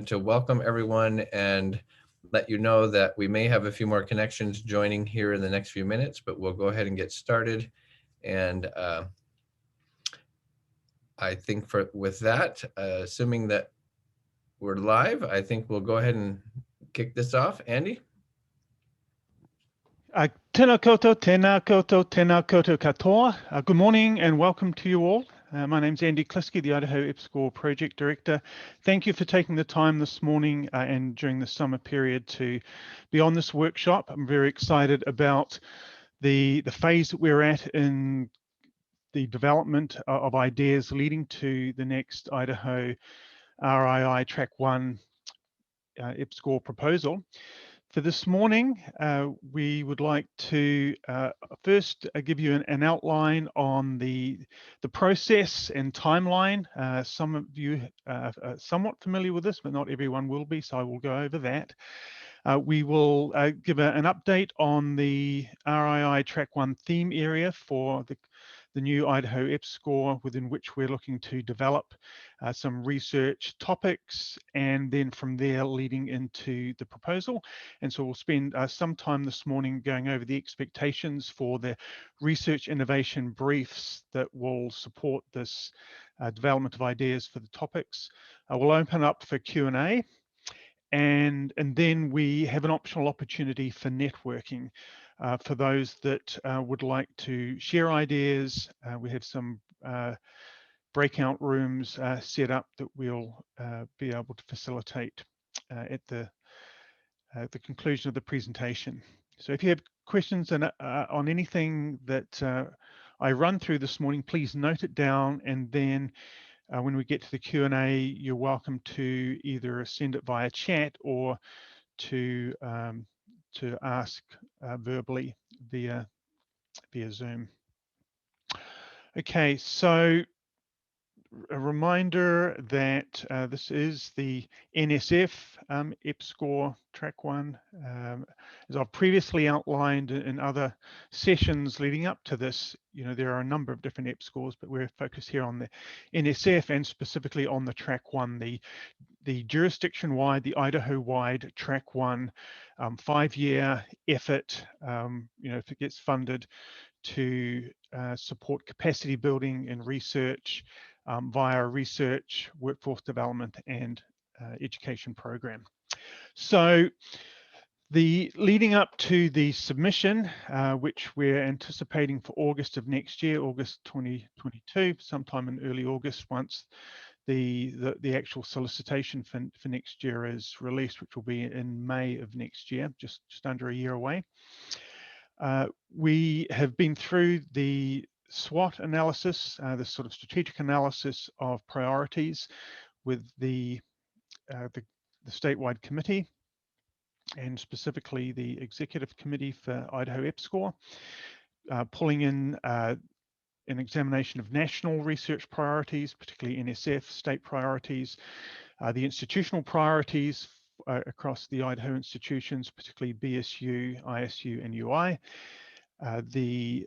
to welcome everyone and let you know that we may have a few more connections joining here in the next few minutes, but we'll go ahead and get started. And I think with that, assuming that we're live, I think we'll go ahead and kick this off. Andy? Tēnā koutou, tēnā koutou, tēnā koutou katoa. Good morning and welcome to you all. My name's Andy Kliske, the IdahoEPSCoR Project Director. Thank you for taking the time this morning and during the summer period to be on this workshop. I'm very excited about the phase that we're at in the development of ideas leading to the next Idaho RII Track 1 EPSCoR proposal. For this morning, we would like to first give you an outline on the process and timeline. Some of you are somewhat familiar with this, but not everyone will be, so I will go over that. We will give an update on the RII Track 1 theme area for the new Idaho EPSCoR, within which we're looking to develop some research topics, and then from there leading into the proposal. And so we'll spend some time this morning going over the expectations for the research innovation briefs that will support this development of ideas for the topics. We'll open up for Q&A. And then we have an optional opportunity for networking. For those that would like to share ideas, we have some breakout rooms set up that we'll be able to facilitate at the conclusion of the presentation. So if you have questions on anything that I run through this morning, please note it down, and then when we get to the Q&A, you're welcome to either send it via chat or to ask verbally via Zoom. Okay, so a reminder that this is the NSF EPSCoR Track 1. As I've previously outlined in other sessions leading up to this, there are a number of different EPSCoRs, but we're focused here on the NSF and specifically on the Track 1, the jurisdiction-wide, the Idaho-wide Track 1 5-year effort, if it gets funded, to support capacity building and research via research, workforce development, and education program. So the leading up to the submission, which we're anticipating for August of next year, August 2022, sometime in early August, once the actual solicitation for next year is released, which will be in May of next year, just under a year away. We have been through the SWOT analysis, the sort of strategic analysis of priorities with the statewide committee, and specifically the executive committee for Idaho EPSCoR, pulling in an examination of national research priorities, particularly NSF, state priorities, the institutional priorities across the Idaho institutions, particularly BSU, ISU, and UI, the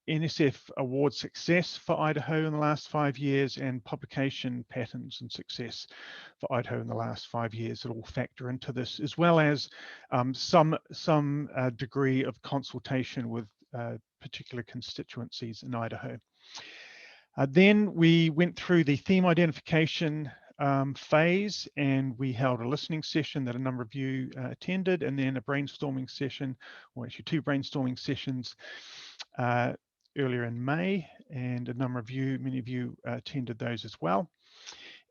NSF award success for Idaho in the last 5 years, and publication patterns and success for Idaho in the last 5 years that all factor into this, as well as some degree of consultation with particular constituencies in Idaho. Then we went through the theme identification phase, and we held a listening session that a number of you attended, and then a brainstorming session, or actually 2 brainstorming sessions earlier in May, and many of you attended those as well.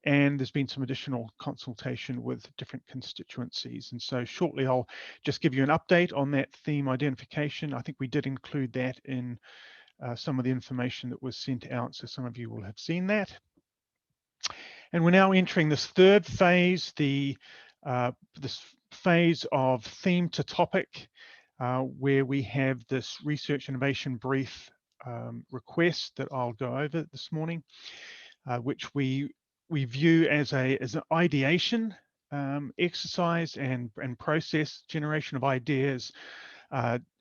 And there's been some additional consultation with different constituencies. And so shortly, I'll just give you an update on that theme identification. I think we did include that in some of the information that was sent out, so some of you will have seen that. And we're now entering this third phase, this phase of theme to topic, where we have this research innovation brief request that I'll go over this morning, which we view as an ideation exercise and process generation of ideas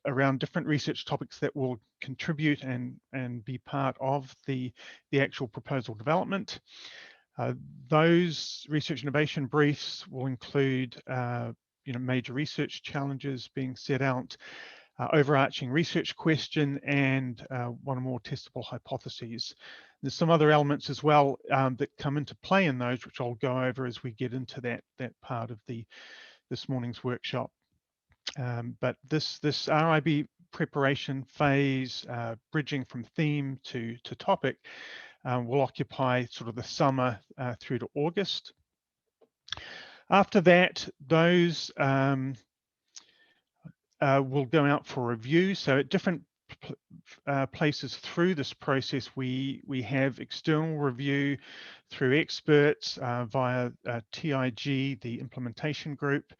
around different research topics that will contribute and be part of the actual proposal development. Those research innovation briefs will include major research challenges being set out, overarching research question, and one or more testable hypotheses. There's some other elements as well that come into play in those, which I'll go over as we get into that part of this morning's workshop. But this RIB preparation phase, bridging from theme to topic, will occupy sort of the summer through to August. After that, those will go out for review. So at different places through this process, we have external review through experts via TIG, the implementation group,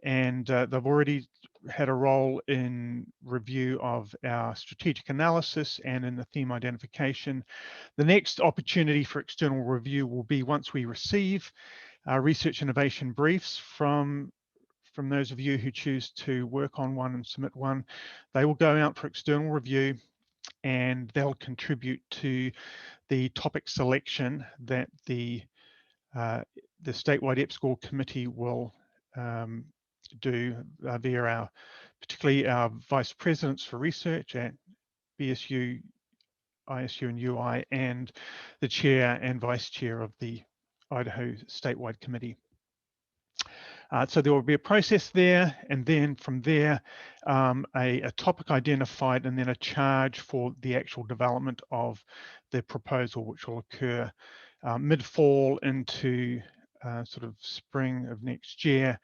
and they've already had a role in review of our strategic analysis and in the theme identification. The next opportunity for external review will be once we receive our research innovation briefs from those of you who choose to work on one and submit one. They will go out for external review, and they'll contribute to the topic selection that the statewide EPSCoR committee will do via particularly our vice presidents for research at BSU, ISU, and UI, and the chair and vice chair of the Idaho statewide committee. So there will be a process there, and then from there, a topic identified, and then a charge for the actual development of the proposal, which will occur mid-fall into sort of spring of next year.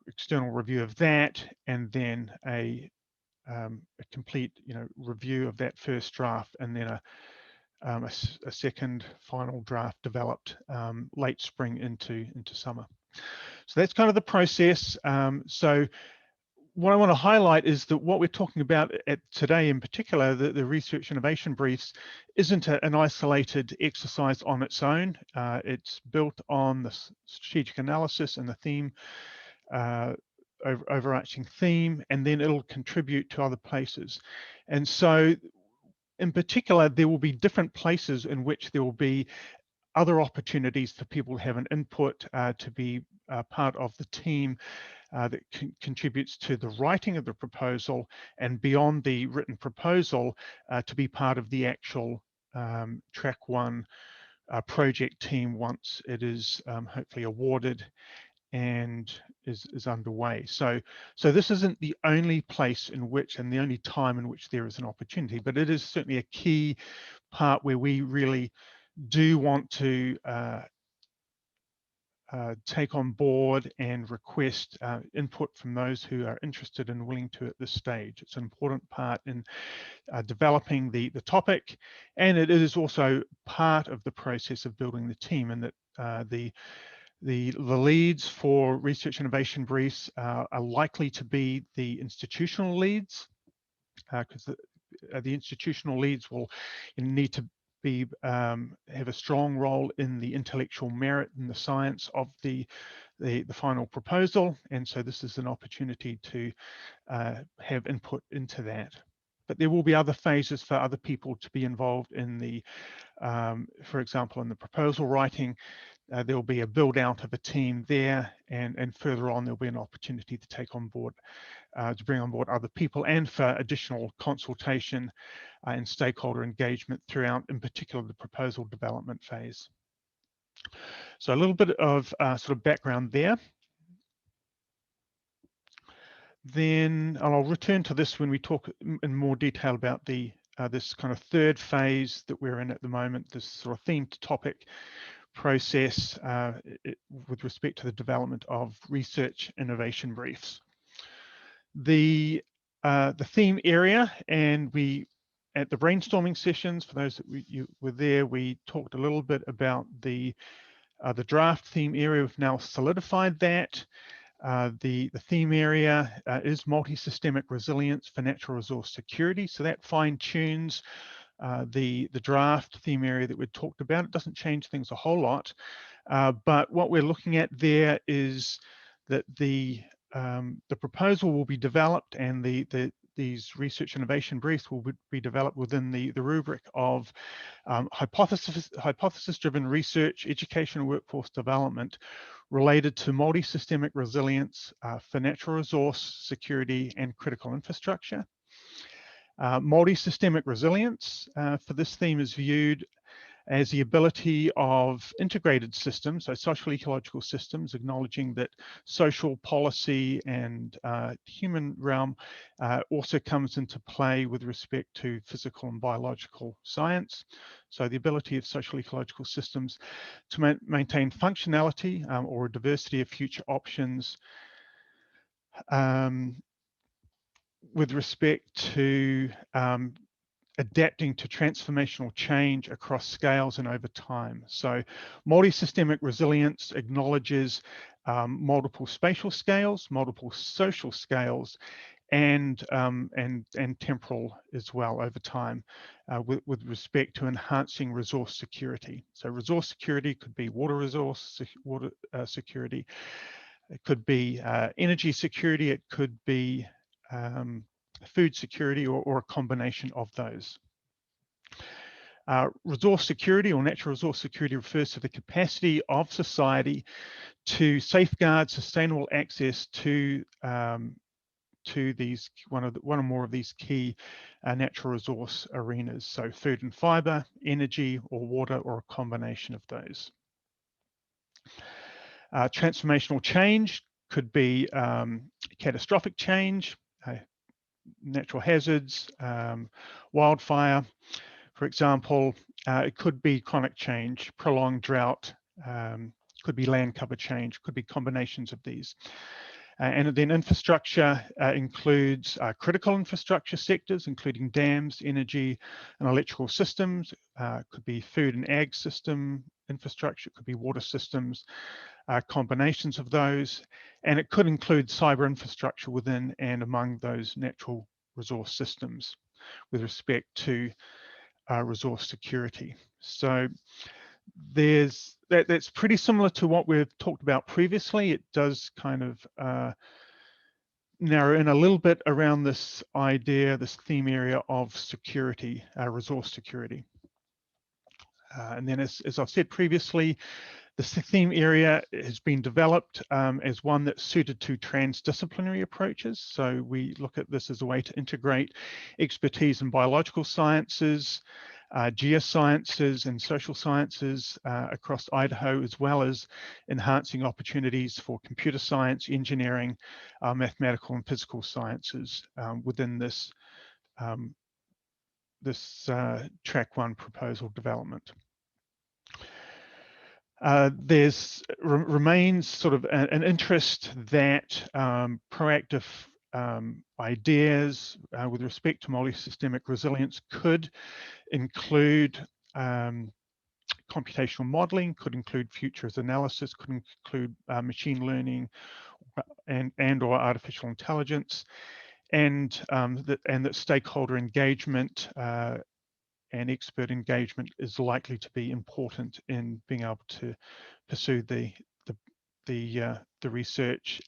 External review of that, and then a complete, review of that first draft, and then a second final draft developed late spring into summer. So that's kind of the process. So what I want to highlight is that what we're talking about today in particular, the research innovation briefs, isn't an isolated exercise on its own. It's built on the strategic analysis and the theme, overarching theme, and then it'll contribute to other places. And so in particular, there will be different places in which there will be other opportunities for people to have an input, to be part of the team that contributes to the writing of the proposal, and beyond the written proposal, to be part of the actual track one project team once it is hopefully awarded and is underway. So this isn't the only place in which, and the only time in which there is an opportunity, but it is certainly a key part where we really do want to take on board and request input from those who are interested and willing to at this stage. It's an important part in developing the topic, and it is also part of the process of building the team, and that the leads for research innovation briefs are likely to be the institutional leads, because the institutional leads will need to have a strong role in the intellectual merit and the science of the final proposal, and so this is an opportunity to have input into that. But there will be other phases for other people to be involved in the, for example, in the proposal writing. There will be a build out of a team there, and further on there'll be an opportunity to take on board, to bring on board other people, and for additional consultation and stakeholder engagement throughout, in particular, the proposal development phase. So a little bit of sort of background there. Then I'll return to this when we talk in more detail about the this kind of third phase that we're in at the moment, this sort of theme to topic process with respect to the development of research innovation briefs. The theme area, and we at the brainstorming sessions, for those that you were there, we talked a little bit about the draft theme area. We've now solidified that. The theme area is multi-systemic resilience for natural resource security. So that fine-tunes the draft theme area that we talked about. It doesn't change things a whole lot, but what we're looking at there is that the proposal will be developed, and the these research innovation briefs will be developed within the rubric of hypothesis-driven research, education, and workforce development related to multi-systemic resilience for natural resource security and critical infrastructure. Multi-systemic resilience for this theme is viewed as the ability of integrated systems, so social ecological systems, acknowledging that social policy and human realm also comes into play with respect to physical and biological science. So the ability of social ecological systems to maintain functionality or a diversity of future options with respect to adapting to transformational change across scales and over time. So multi-systemic resilience acknowledges multiple spatial scales, multiple social scales, and temporal as well over time with respect to enhancing resource security. So resource security could be water resource security, it could be energy security, it could be food security, or a combination of those. Resource security or natural resource security refers to the capacity of society to safeguard sustainable access to these one or more of these key natural resource arenas. So food and fiber, energy or water, or a combination of those. Transformational change could be catastrophic change, natural hazards, wildfire, for example. It could be chronic change, prolonged drought, could be land cover change, could be combinations of these. And then infrastructure includes critical infrastructure sectors, including dams, energy and electrical systems, could be food and ag system infrastructure, could be water systems, combinations of those, and it could include cyber infrastructure within and among those natural resource systems with respect to resource security. So that's pretty similar to what we've talked about previously. It does kind of narrow in a little bit around this idea, this theme area of security, resource security. And then as I've said previously, the theme area has been developed as one that's suited to transdisciplinary approaches. So we look at this as a way to integrate expertise in biological sciences, geosciences and social sciences across Idaho, as well as enhancing opportunities for computer science, engineering, mathematical and physical sciences within this, track 1 proposal development. There's remains sort of an interest that proactive ideas with respect to multi-systemic resilience could include computational modeling, could include futures analysis, could include machine learning and or artificial intelligence, and that stakeholder engagement and expert engagement is likely to be important in being able to pursue the research,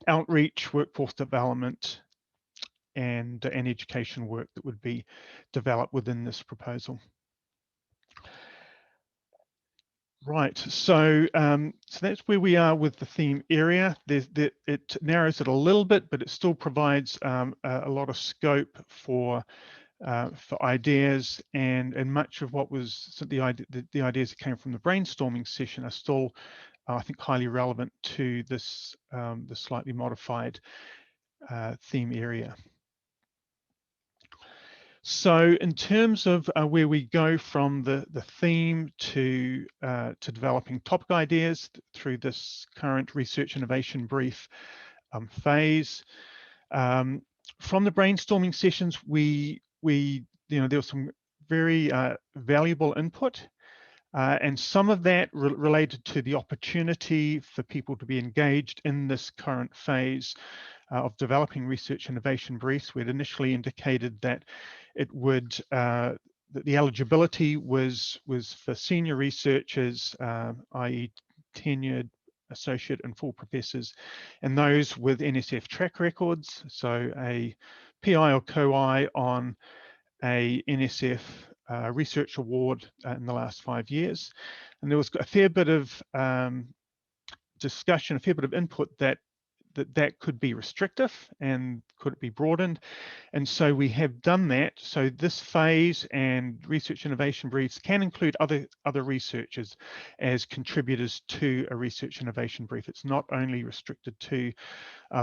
outreach, workforce development, and education work that would be developed within this proposal. Right, so so that's where we are with the theme area. It narrows it a little bit, but it still provides a lot of scope for ideas, and much of what was the ideas that came from the brainstorming session are still, I think, highly relevant to this the slightly modified theme area. So in terms of where we go from the theme to developing topic ideas through this current research innovation brief phase, from the brainstorming sessions, there was some very valuable input, and some of that related to the opportunity for people to be engaged in this current phase of developing research innovation briefs. We had initially indicated that it would that the eligibility was for senior researchers, i.e. tenured, associate and full professors, and those with NSF track records, so a PI or co-I on a NSF research award in the last 5 years. And there was a fair bit of discussion, a fair bit of input that could be restrictive and could it be broadened. And so we have done that. So this phase and research innovation briefs can include other researchers as contributors to a research innovation brief. It's not only restricted to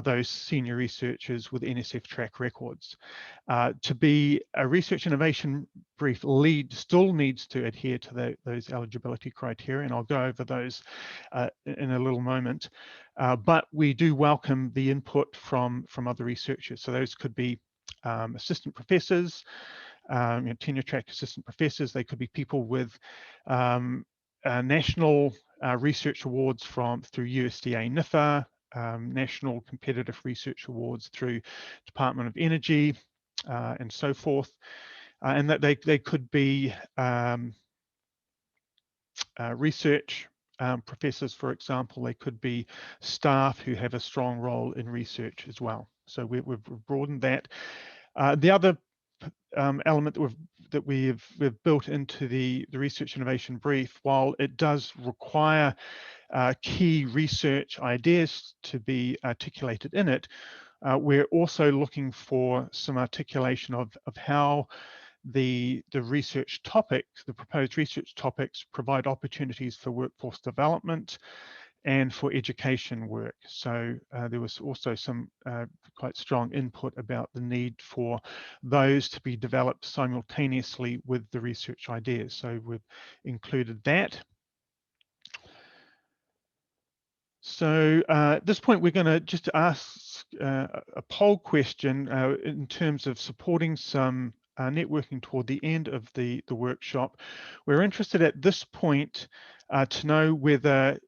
those senior researchers with NSF track records. To be a research innovation brief lead still needs to adhere to those eligibility criteria, and I'll go over those in a little moment. But we do welcome the input from other researchers. So those could be assistant professors, tenure track assistant professors. They could be people with national research awards through USDA NIFA, national competitive research awards through Department of Energy, and so forth. And that they could be research professors, for example. They could be staff who have a strong role in research as well. So we've broadened that. The other element that we've built into the research innovation brief, while it does require key research ideas to be articulated in it, we're also looking for some articulation of how the research topics, the proposed research topics, provide opportunities for workforce development and for education work. So there was also some quite strong input about the need for those to be developed simultaneously with the research ideas. So we've included that. So at this point, we're going to just ask a poll question in terms of supporting some networking toward the end of the workshop. We're interested at this point to know whether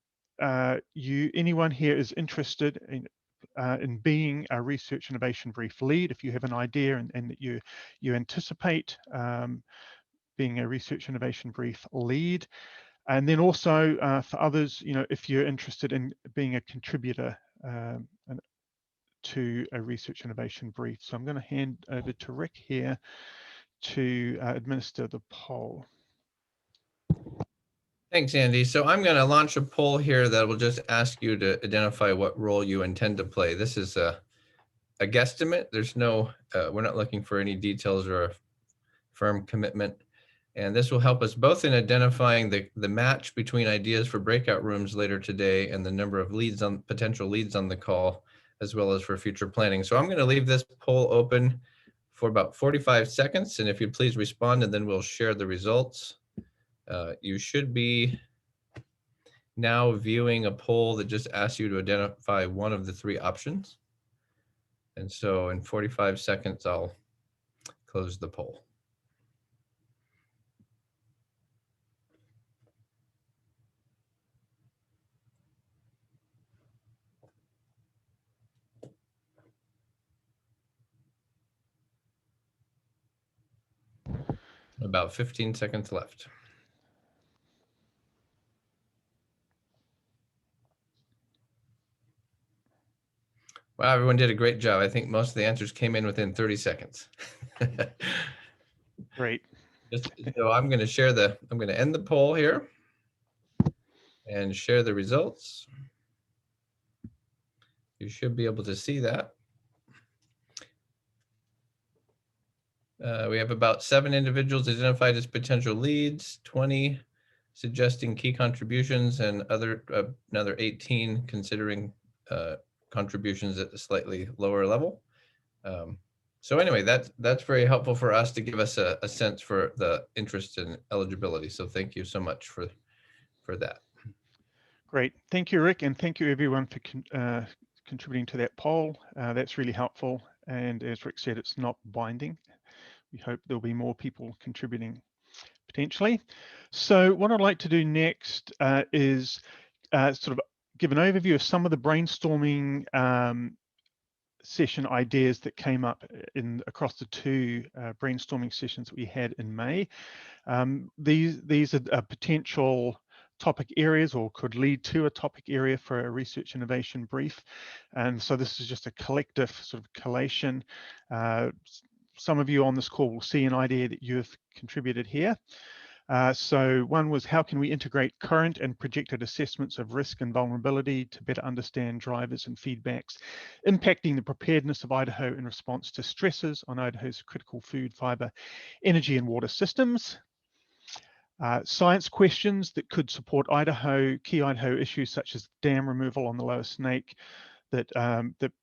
anyone here is interested in being a research innovation brief lead. If you have an idea and that you anticipate being a research innovation brief lead. And then also for others, if you're interested in being a contributor to a research innovation brief. So I'm going to hand over to Rick here to administer the poll. Thanks, Andy. So I'm going to launch a poll here that will just ask you to identify what role you intend to play. This is a guesstimate. There's no, we're not looking for any details or a firm commitment. And this will help us both in identifying the match between ideas for breakout rooms later today and the number of potential leads on the call, as well as for future planning. So I'm going to leave this poll open for about 45 seconds. And if you'd please respond, and then we'll share the results. You should be now viewing a poll that just asks you to identify one of the three options. And so in 45 seconds, I'll close the poll. About 15 seconds left. Wow, everyone did a great job. I think most of the answers came in within 30 seconds. Great. So I'm going to end the poll here and share the results. You should be able to see that. We have about 7 individuals identified as potential leads, 20 suggesting key contributions, and another 18 considering contributions at a slightly lower level. So anyway, that's very helpful for us to give us a sense for the interest in eligibility. So thank you so much for that. Great. Thank you, Rick, and thank you everyone for contributing to that poll. That's really helpful. And as Rick said, it's not binding. We hope there'll be more people contributing potentially. So what I'd like to do next is sort of give an overview of some of the brainstorming session ideas that came up across the 2 brainstorming sessions that we had in May. These are potential topic areas or could lead to a topic area for a research innovation brief. And so this is just a collective sort of collation. Some of you on this call will see an idea that you have contributed here. So one was, how can we integrate current and projected assessments of risk and vulnerability to better understand drivers and feedbacks impacting the preparedness of Idaho in response to stresses on Idaho's critical food, fiber, energy and water systems. Science questions that could support key Idaho issues such as dam removal on the Lower Snake that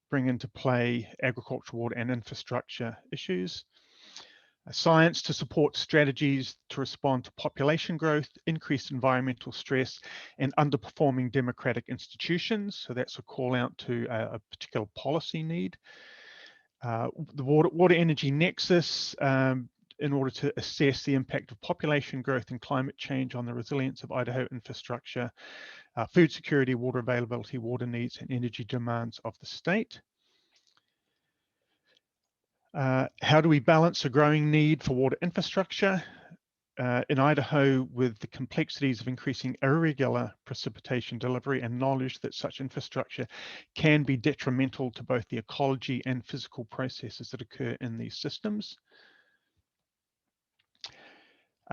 bring into play agricultural, water and infrastructure issues. Science to support strategies to respond to population growth, increased environmental stress, and underperforming democratic institutions. So that's a call out to a particular policy need. The water energy nexus, in order to assess the impact of population growth and climate change on the resilience of Idaho infrastructure, food security, water availability, water needs, and energy demands of the state. How do we balance a growing need for water infrastructure in Idaho with the complexities of increasing irregular precipitation delivery and knowledge that such infrastructure can be detrimental to both the ecology and physical processes that occur in these systems?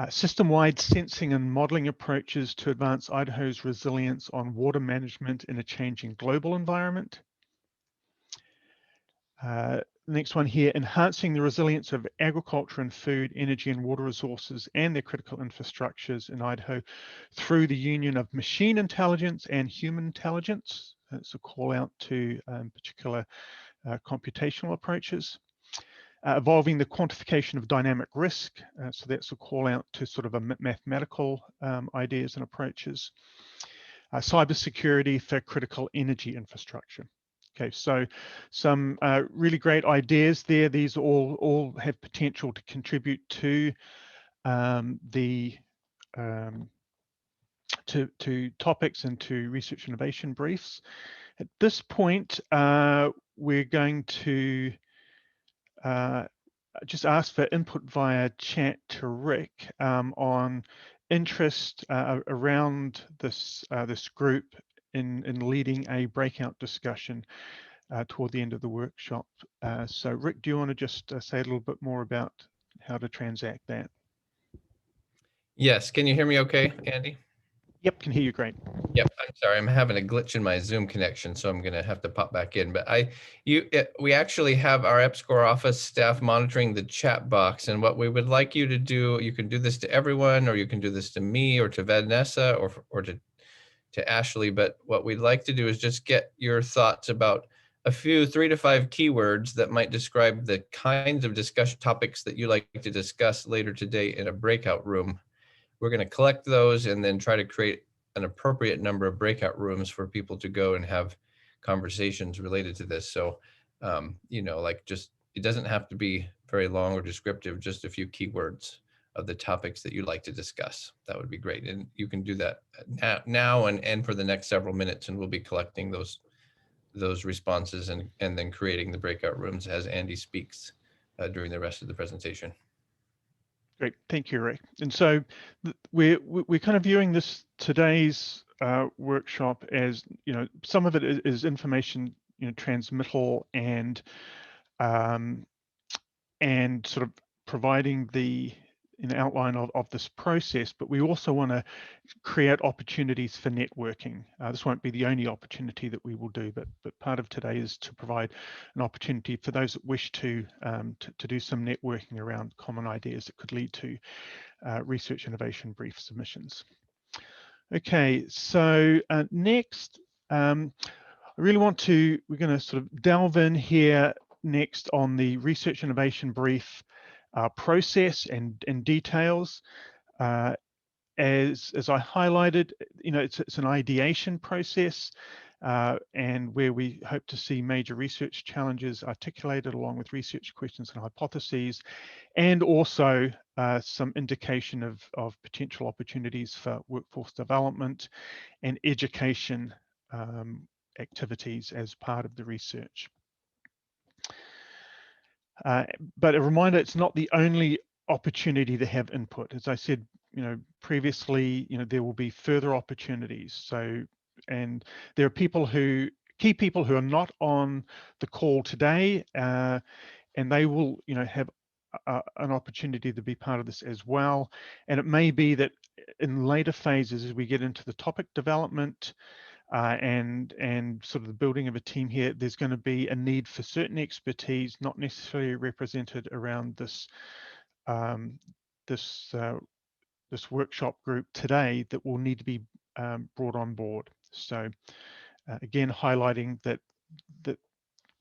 System-wide sensing and modeling approaches to advance Idaho's resilience on water management in a changing global environment. Next one here, enhancing the resilience of agriculture and food, energy and water resources and their critical infrastructures in Idaho through the union of machine intelligence and human intelligence. That's a call out to particular computational approaches. Evolving the quantification of dynamic risk. So that's a call out to sort of a mathematical ideas and approaches. Cybersecurity for critical energy infrastructure. Okay, so some really great ideas there. These all have potential to contribute to to topics and to research innovation briefs. At this point, we're going to just ask for input via chat to Rick on interest around this this group in leading a breakout discussion toward the end of the workshop. So Rick, do you want to just say a little bit more about how to transact that? Yes, can you hear me okay, Andy? Yep, can hear you great. Yep, I'm sorry, I'm having a glitch in my Zoom connection, so I'm gonna have to pop back in. But we actually have our EPSCoR office staff monitoring the chat box, and what we would like you to do, you can do this to everyone, or you can do this to me, or to Vanessa, or to Ashley. But what we'd like to do is just get your thoughts about a few 3 to 5 keywords that might describe the kinds of discussion topics that you like to discuss later today in a breakout room. We're going to collect those and then try to create an appropriate number of breakout rooms for people to go and have conversations related to this. So, you know, like just, it doesn't have to be very long or descriptive, just a few keywords of the topics that you'd like to discuss. That would be great. And you can do that now and for the next several minutes, and we'll be collecting those responses and then creating the breakout rooms as Andy speaks during the rest of the presentation. Great, thank you, Rick. And so we're kind of viewing today's workshop as, you know, some of it is information, you know, transmittal and sort of providing an outline of this process, but we also want to create opportunities for networking. This won't be the only opportunity that we will do, but part of today is to provide an opportunity for those that wish to do some networking around common ideas that could lead to research innovation brief submissions. Okay, so next, we're going to sort of delve in here next on the research innovation brief process and details. As I highlighted, you know, it's an ideation process and where we hope to see major research challenges articulated along with research questions and hypotheses, and also some indication of potential opportunities for workforce development and education activities as part of the research. But a reminder, it's not the only opportunity to have input. As I said, previously, there will be further opportunities. So, and there are key people who are not on the call today, and they will, have an opportunity to be part of this as well. And it may be that in later phases, as we get into the topic development and sort of the building of a team here, there's going to be a need for certain expertise, not necessarily represented around this this workshop group today, that will need to be brought on board. So again, highlighting that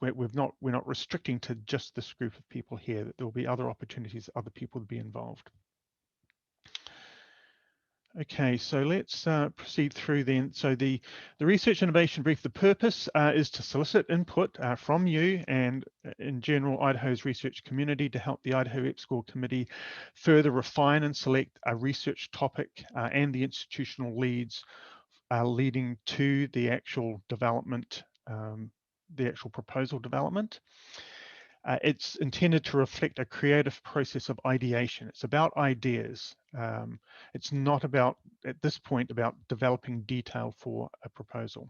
we're not restricting to just this group of people here, that there will be other opportunities, other people to be involved. Okay, so let's proceed through then. So the research innovation brief, the purpose is to solicit input from you and in general Idaho's research community to help the Idaho EPSCoR committee further refine and select a research topic and the institutional leads leading to the actual development, the actual proposal development. It's intended to reflect a creative process of ideation. It's about ideas. It's not about, at this point, about developing detail for a proposal.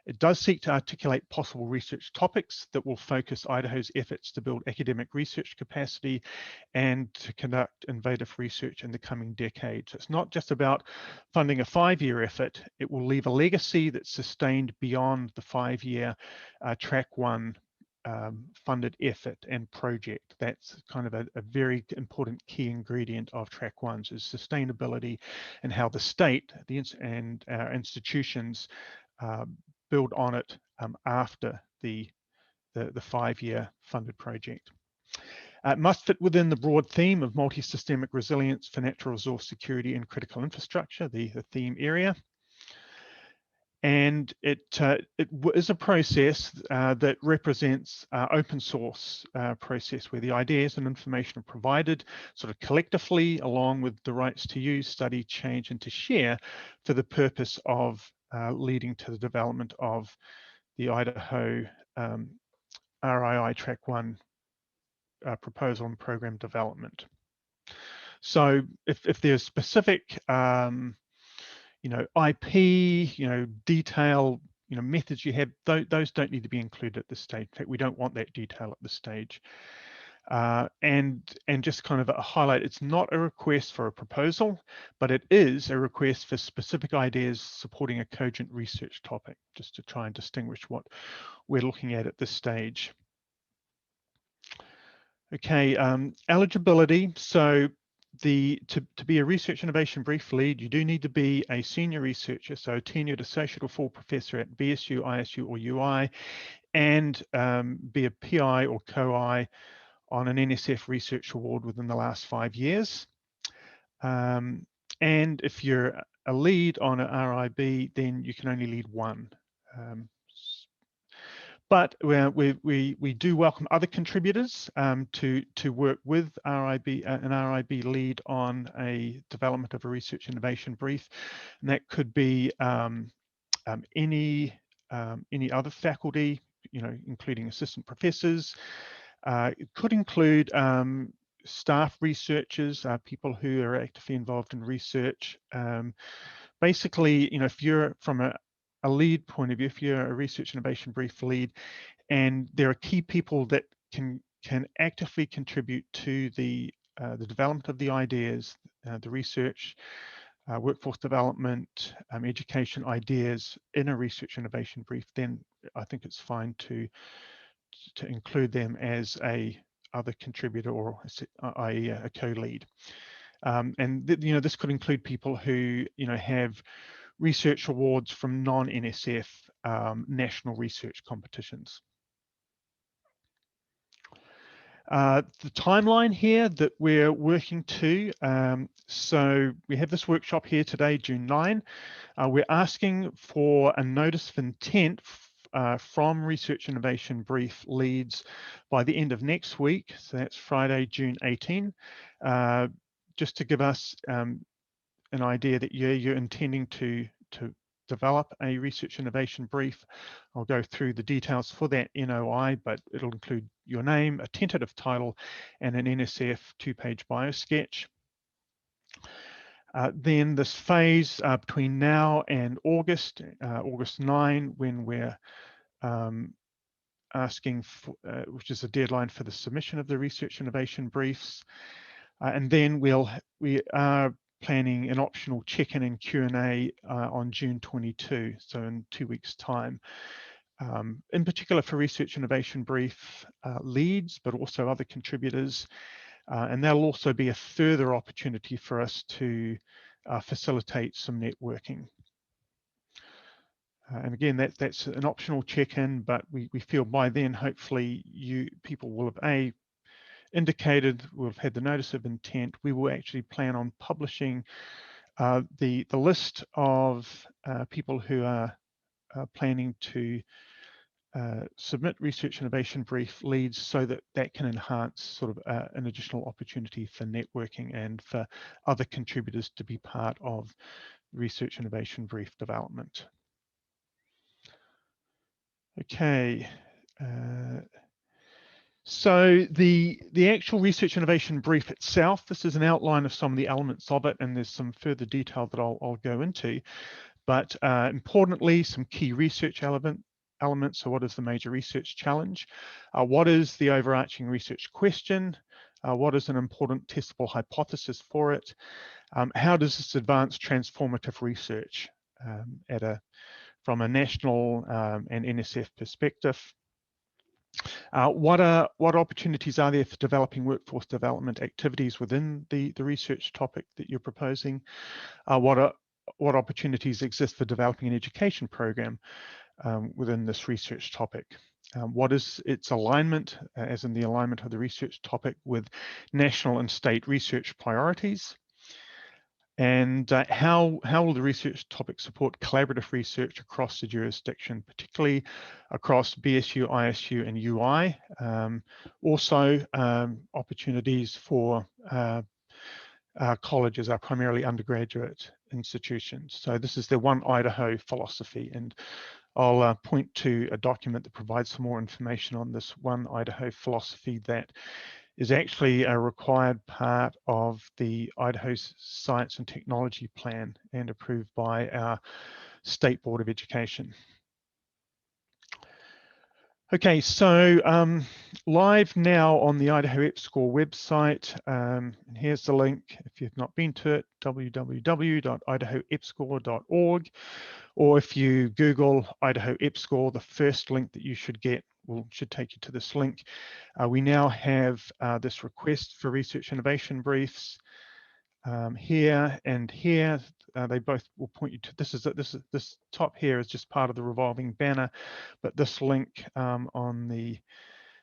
It does seek to articulate possible research topics that will focus Idaho's efforts to build academic research capacity and to conduct innovative research in the coming decade. So it's not just about funding a 5-year effort. It will leave a legacy that's sustained beyond the 5-year track 1 funded effort and project. That's kind of a very important key ingredient of track 1s, is sustainability and how the state and our institutions build on it after the 5-year funded project. It must fit within the broad theme of multi-systemic resilience for natural resource security and critical infrastructure, the theme area. And it is a process that represents open source process, where the ideas and information are provided sort of collectively, along with the rights to use, study, change, and to share, for the purpose of leading to the development of the Idaho RII Track 1 proposal and program development. So if there's specific IP, detail, methods you have, those don't need to be included at this stage. In fact, we don't want that detail at this stage. And just kind of a highlight, it's not a request for a proposal, but it is a request for specific ideas supporting a cogent research topic, just to try and distinguish what we're looking at this stage. Okay, eligibility. So to be a research innovation brief lead, you do need to be a senior researcher, so tenured associate or full professor at BSU, ISU, or UI, and be a PI or co-I on an NSF research award within the last 5 years. And if you're a lead on an RIB, then you can only lead one. But we do welcome other contributors to work with an RIB lead on a development of a research innovation brief, and that could be any other faculty, including assistant professors. It could include staff researchers, people who are actively involved in research. Basically, if you're from a lead point of view, if you're a research innovation brief lead, and there are key people that can actively contribute to the development of the ideas, the research, workforce development, education ideas in a research innovation brief, then I think it's fine to include them as a other contributor, or a co-lead. And this could include people who have research awards from non-NSF national research competitions. The timeline here that we're working to, so we have this workshop here today, June 9. We're asking for a notice of intent from research innovation brief leads by the end of next week. So that's Friday, June 18, just to give us an idea that you're intending to develop a research innovation brief. I'll go through the details for that NOI, but it'll include your name, a tentative title, and an NSF 2-page bio sketch. Then this phase between now and August 9, when we're asking for, which is a deadline for the submission of the research innovation briefs. And then we are planning an optional check-in and Q&A on June 22, so in 2 weeks' time. In particular for research innovation brief leads, but also other contributors. And that'll also be a further opportunity for us to facilitate some networking. And again, that's an optional check-in, but we feel by then, hopefully, people will have indicated, we'll have had the notice of intent. We will actually plan on publishing the list of people who are planning to submit research innovation brief leads, so that can enhance sort of an additional opportunity for networking and for other contributors to be part of research innovation brief development. Okay. So the actual research innovation brief itself, this is an outline of some of the elements of it, and there's some further detail that I'll go into. But importantly, some key research elements. So what is the major research challenge? What is the overarching research question? What is an important testable hypothesis for it? How does this advance transformative research from a national and NSF perspective? What opportunities are there for developing workforce development activities within the research topic that you're proposing? What opportunities exist for developing an education program within this research topic? What is its alignment, as in the alignment of the research topic, with national and state research priorities? And how will the research topic support collaborative research across the jurisdiction, particularly across BSU, ISU, and UI? Also, opportunities for colleges are primarily undergraduate institutions. So this is the One Idaho philosophy, and I'll point to a document that provides some more information on this One Idaho philosophy that is actually a required part of the Idaho Science and Technology Plan and approved by our State Board of Education. Okay, so live now on the IdahoEPSCoR website, and here's the link if you've not been to it, www.idahoepscor.org, or if you Google IdahoEPSCoR, the first link that you should get should take you to this link. We now have this request for research innovation briefs here and here. They both will point you to this top here is just part of the revolving banner, but this link on the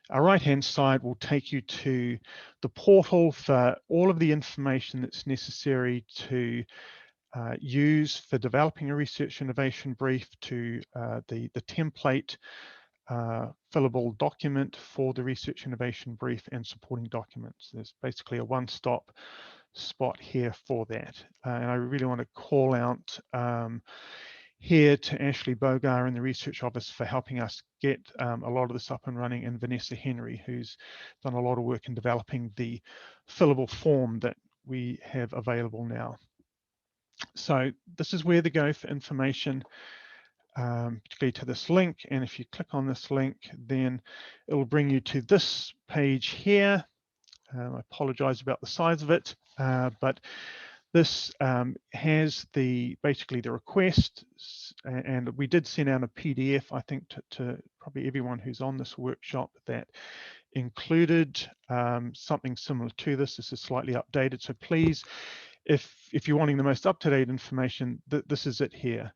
right-hand side will take you to the portal for all of the information that's necessary to use for developing a research innovation brief, to the template fillable document for the research innovation brief, and supporting documents. There's basically a one-stop spot here for that. And I really want to call out here to Ashley Bogar in the research office for helping us get a lot of this up and running, and Vanessa Henry, who's done a lot of work in developing the fillable form that we have available now. So this is where to go for information, particularly to this link. And if you click on this link, then it will bring you to this page here. I apologize about the size of it, but this has basically the request, and we did send out a PDF, I think, to probably everyone who's on this workshop that included something similar to this. This is slightly updated, so please, if you're wanting the most up-to-date information, this is it here.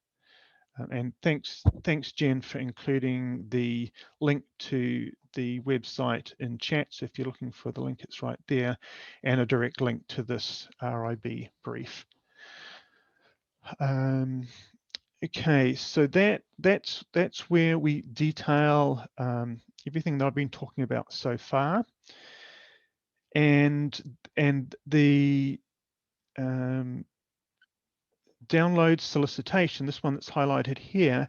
And thanks Jen for including the link to the website in chat. So if you're looking for the link, it's right there, and a direct link to this RIB brief. Okay, so that's where we detail everything that I've been talking about so far, and the download solicitation, this one that's highlighted here,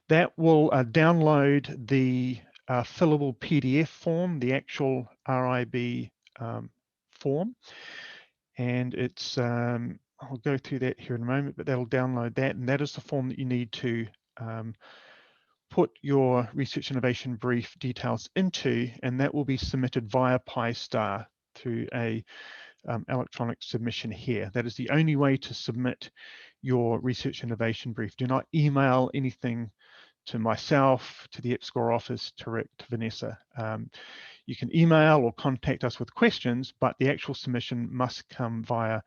that will download the fillable PDF form, the actual RIB form, and it's I'll go through that here in a moment, but that'll download that, and that is the form that you need to put your research innovation brief details into, and that will be submitted via PyStar through a electronic submission here. That is the only way to submit your research innovation brief. Do not email anything to myself, to the EPSCoR office, to Rick, to Vanessa. You can email or contact us with questions, but the actual submission must come via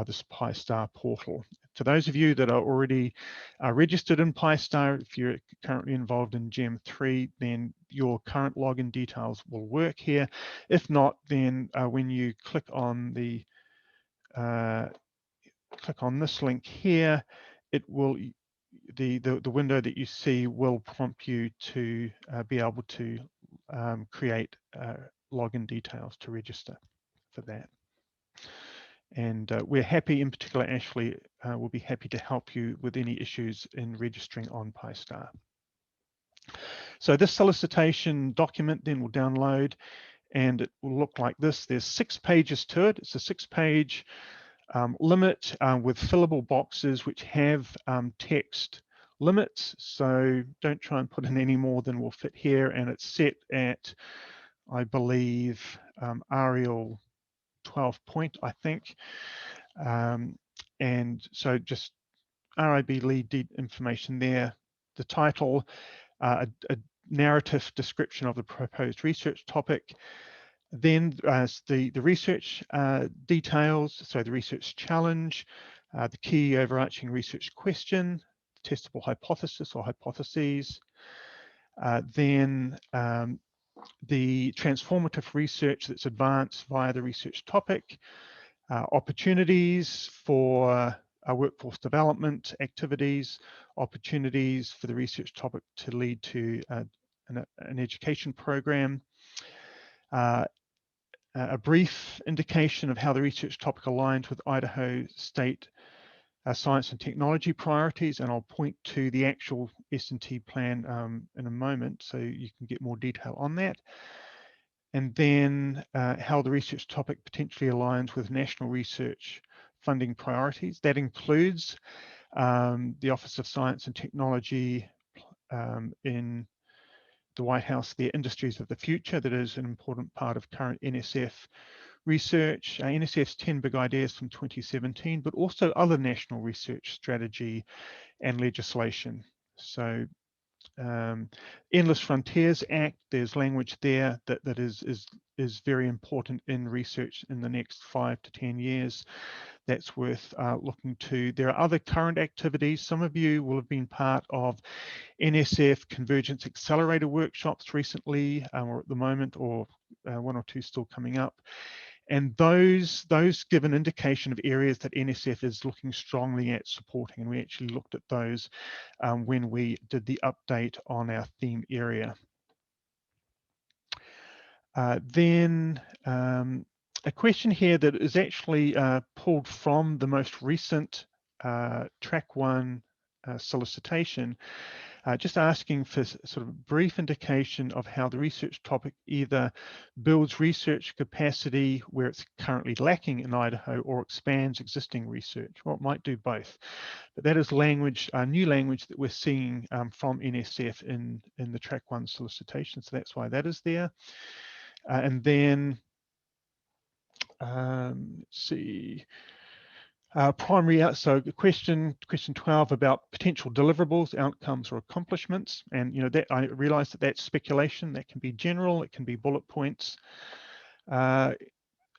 this PyStar portal. For those of you that are already registered in PyStar, if you're currently involved in GEM 3, then your current login details will work here. If not, then when you click on the this link here, it will the window that you see will prompt you to be able to create login details to register for that. And we're happy, in particular, Ashley will be happy to help you with any issues in registering on PyStar. So this solicitation document then will download, and it will look like this. There's 6 pages to it. It's a 6-page limit with fillable boxes which have text limits. So don't try and put in any more than will fit here. And it's set at, I believe, Arial 12 point, I think. And so just RIB lead information there, the title, a narrative description of the proposed research topic, then the research details, so the research challenge, the key overarching research question, testable hypothesis or hypotheses, then the transformative research that's advanced via the research topic, opportunities for workforce development activities, opportunities for the research topic to lead to an education program, a brief indication of how the research topic aligns with Idaho State science and technology priorities, and I'll point to the actual S&T plan in a moment so you can get more detail on that. And then how the research topic potentially aligns with national research funding priorities. That includes the Office of Science and Technology in the White House, their Industries of the Future. That is an important part of current NSF research, NSF's 10 Big Ideas from 2017, but also other national research strategy and legislation. So Endless Frontiers Act, there's language there that is very important in research in the next 5 to 10 years. That's worth looking to. There are other current activities. Some of you will have been part of NSF Convergence Accelerator workshops recently, or at the moment, or 1 or 2 still coming up. And those give an indication of areas that NSF is looking strongly at supporting. And we actually looked at those when we did the update on our theme area. Then a question here that is actually pulled from the most recent Track 1 solicitation, just asking for sort of brief indication of how the research topic either builds research capacity where it's currently lacking in Idaho or expands existing research. Well, it might do both, but that is language, new language that we're seeing from NSF in the Track 1 solicitation. So that's why that is there. And then, let's see. Primary, so question 12 about potential deliverables, outcomes, or accomplishments. And that I realize that that's speculation. That can be general, it can be bullet points. Second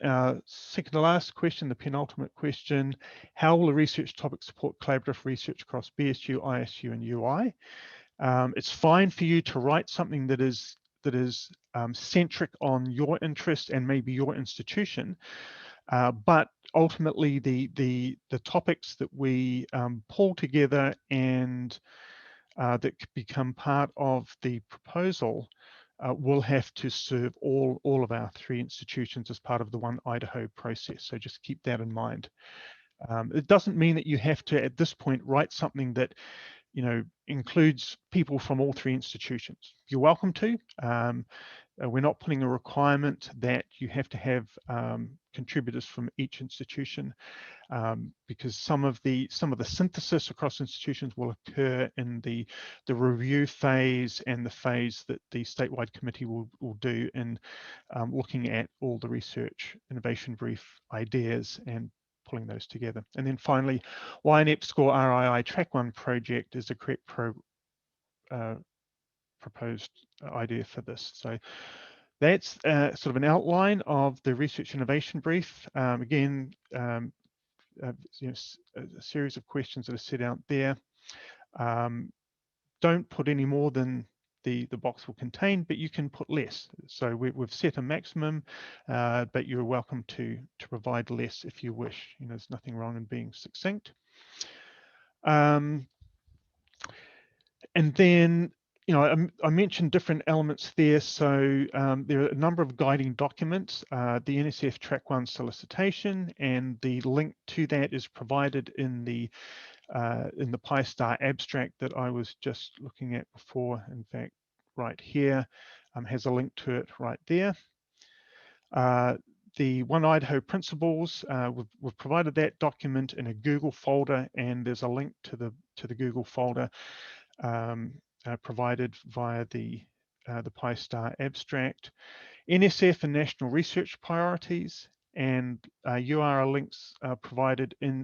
to last question, the penultimate question, how will the research topic support collaborative research across BSU, ISU, and UI? It's fine for you to write something that is centric on your interest and maybe your institution, but ultimately the topics that we pull together and that become part of the proposal will have to serve all of our 3 institutions as part of the One Idaho process. So just keep that in mind. It doesn't mean that you have to, at this point, write something that includes people from all 3 institutions. You're welcome to. we're not putting a requirement that you have to have contributors from each institution, because some of the synthesis across institutions will occur in the review phase and the phase that the statewide committee will do in looking at all the research innovation brief ideas and pulling those together. And then finally, why an EPSCoR RII Track 1 project is the correct proposed idea for this. So that's sort of an outline of the research innovation brief. Again, you know, a series of questions that are set out there. Don't put any more than the box will contain, but you can put less. So we've set a maximum, but you're welcome to provide less if you wish. You know, there's nothing wrong in being succinct. And then, you know, I mentioned different elements there. So there are a number of guiding documents, the NSF Track 1 solicitation, and the link to that is provided in the PyStar abstract that I was just looking at before. In fact, right here has a link to it right there. The One Idaho Principles, we've provided that document in a Google folder, and there's a link to the Google folder provided via the PyStar abstract. NSF and National Research Priorities, and URL links provided in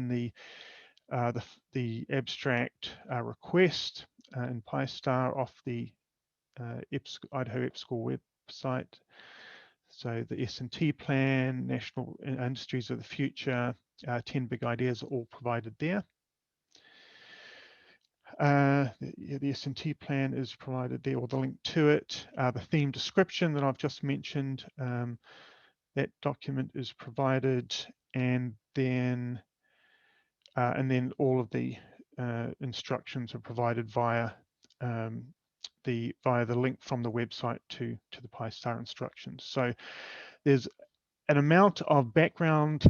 the abstract request in PyStar off the Idaho EPSCoR website. So the S&T plan, National Industries of the Future, 10 Big Ideas are all provided there. The S&T plan is provided there, or the link to it. The theme description that I've just mentioned, that document is provided, and then all of the instructions are provided via the link from the website to the PyStar instructions. So there's an amount of background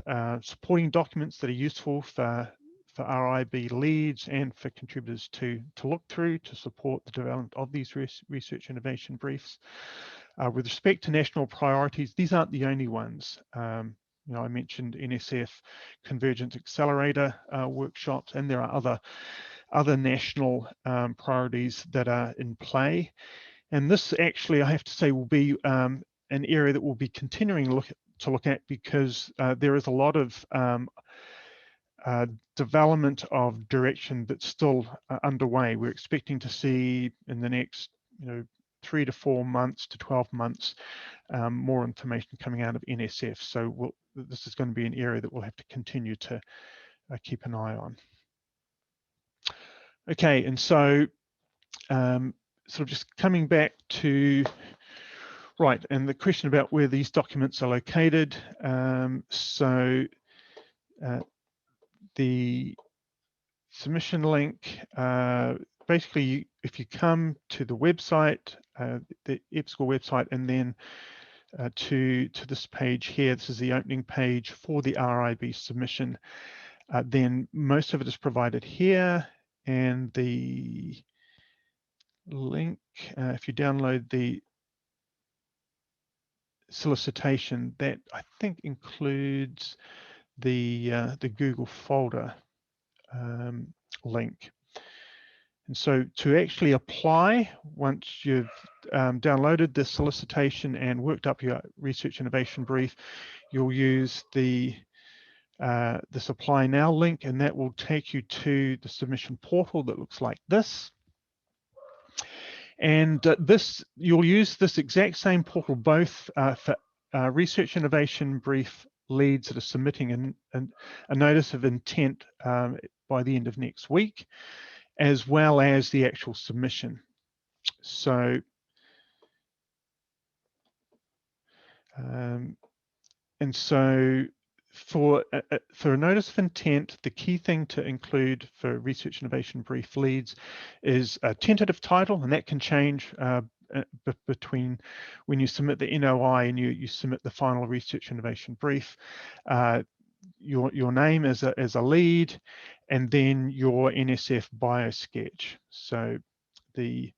supporting documents that are useful for RIB leads and for contributors to look through to support the development of these research innovation briefs. With respect to national priorities, these aren't the only ones. You know, I mentioned NSF Convergence Accelerator workshops, and there are other national priorities that are in play. And this actually, I have to say, will be an area that we'll be continuing to look at, because there is a lot of development of direction that's still underway. We're expecting to see in the next, 3 to 4 months to 12 months, more information coming out of NSF. So this is going to be an area that we'll have to continue to keep an eye on. Okay, and so sort of just coming back to, right, and the question about where these documents are located. The submission link, basically, if you come to the website, the EPSCoR website, and then to this page here, this is the opening page for the RIB submission, then most of it is provided here, and the link, if you download the solicitation, that I think includes the Google folder link. And so to actually apply, once you've downloaded the solicitation and worked up your research innovation brief, you'll use this Apply Now link, and that will take you to the submission portal that looks like this. And you'll use this exact same portal both for research innovation brief leads that are submitting a notice of intent by the end of next week, as well as the actual submission. So and so for a notice of intent, the key thing to include for research innovation brief leads is a tentative title, and that can change between when you submit the NOI and you submit the final research innovation brief. Your name as a lead, and then your NSF bio sketch. So the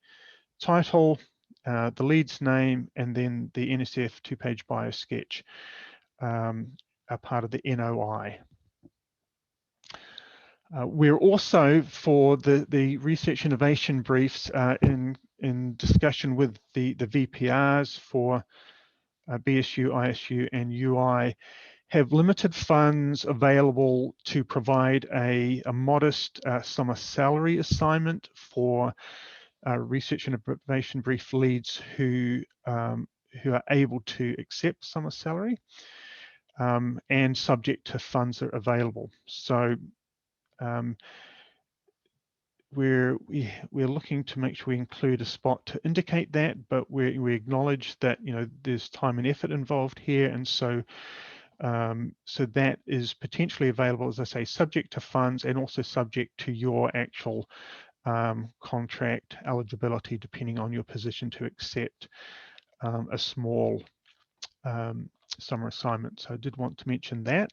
title the lead's name, and then the NSF 2-page bio sketch are part of the NOI. We're also, for the research innovation briefs, in discussion with the VPRs for BSU, ISU, and UI, have limited funds available to provide a modest summer salary assignment for research and innovation brief leads who are able to accept summer salary, and subject to funds that are available. So we're looking to make sure we include a spot to indicate that, but we acknowledge that, you know, there's time and effort involved here, and so so that is potentially available, as I say, subject to funds and also subject to your actual contract eligibility, depending on your position to accept a small summer assignment. So I did want to mention that.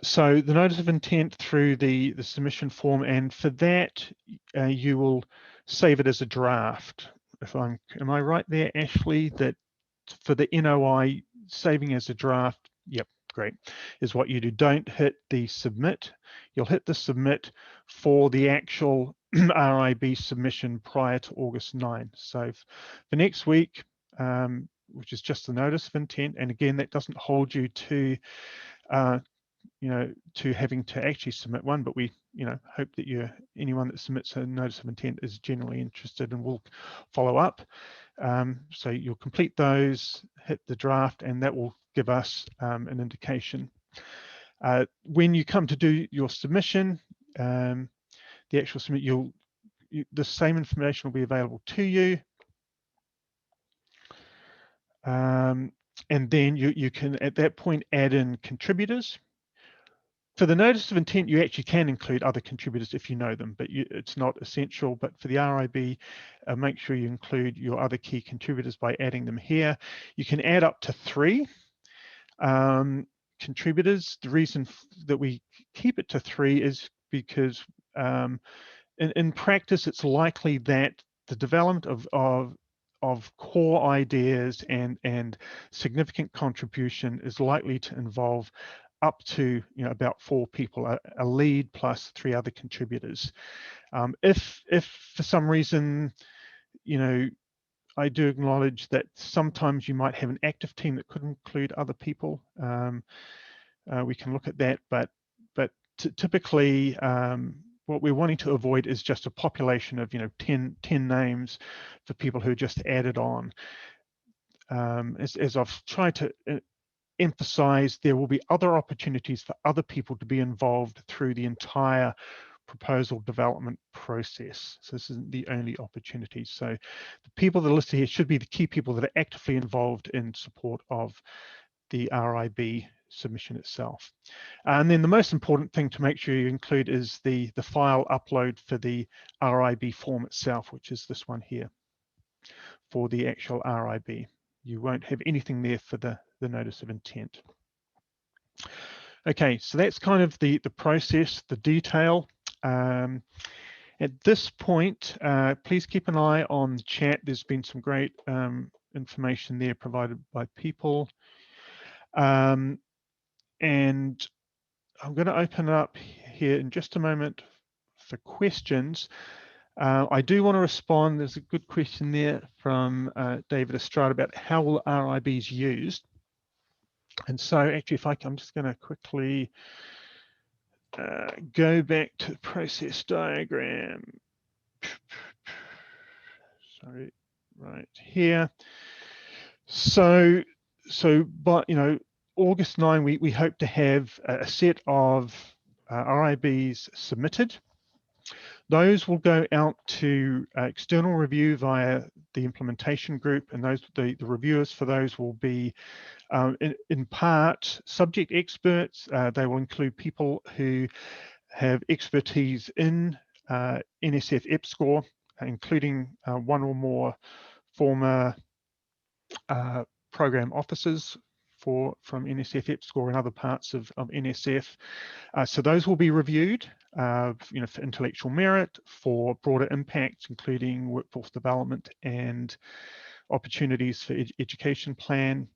So the notice of intent through the submission form, and for that you will save it as a draft. Am I right there, Ashley, that for the NOI, saving as a draft, yep, great, is what you do. Don't hit the submit. You'll hit the submit for the actual RIB submission prior to August 9. So for next week, which is just the notice of intent, and again, that doesn't hold you to you know, to having to actually submit one, but we, you know, hope that anyone that submits a notice of intent is generally interested and will follow up. So you'll complete those, hit the draft, and that will give us an indication. When you come to do your submission, the actual submit, the same information will be available to you. And then you can, at that point, add in contributors. For the notice of intent, you actually can include other contributors if you know them, but it's not essential. But for the RIB, make sure you include your other key contributors by adding them here. You can add up to 3 contributors. The reason that we keep it to 3 is because in practice, it's likely that the development of core ideas and significant contribution is likely to involve up to, you know, about 4 people, a lead plus 3 other contributors. If for some reason, you know, I do acknowledge that sometimes you might have an active team that could include other people. We can look at that, but typically what we're wanting to avoid is just a population of, you know, 10 names for people who are just added on. As I've tried to emphasize, there will be other opportunities for other people to be involved through the entire proposal development process. So this isn't the only opportunity. So the people that are listed here should be the key people that are actively involved in support of the RIB submission itself. And then the most important thing to make sure you include is the file upload for the RIB form itself, which is this one here for the actual RIB. You won't have anything there for the notice of intent. Okay, so that's kind of the process, the detail. At this point, please keep an eye on the chat. There's been some great information there provided by people. And I'm going to open up here in just a moment for questions. I do want to respond. There's a good question there from David Estrada about how will RIBs used. And so actually, I'm just going to quickly go back to the process diagram. Sorry, right here. So by, you know, August 9, we hope to have a set of RIBs submitted. Those will go out to external review via the implementation group, and the reviewers for those will be in part subject experts. They will include people who have expertise in NSF-EPSCoR, including 1 or more former program officers from NSF-EPSCoR and other parts of NSF. So those will be reviewed. for intellectual merit, for broader impacts, including workforce development and opportunities for education plan.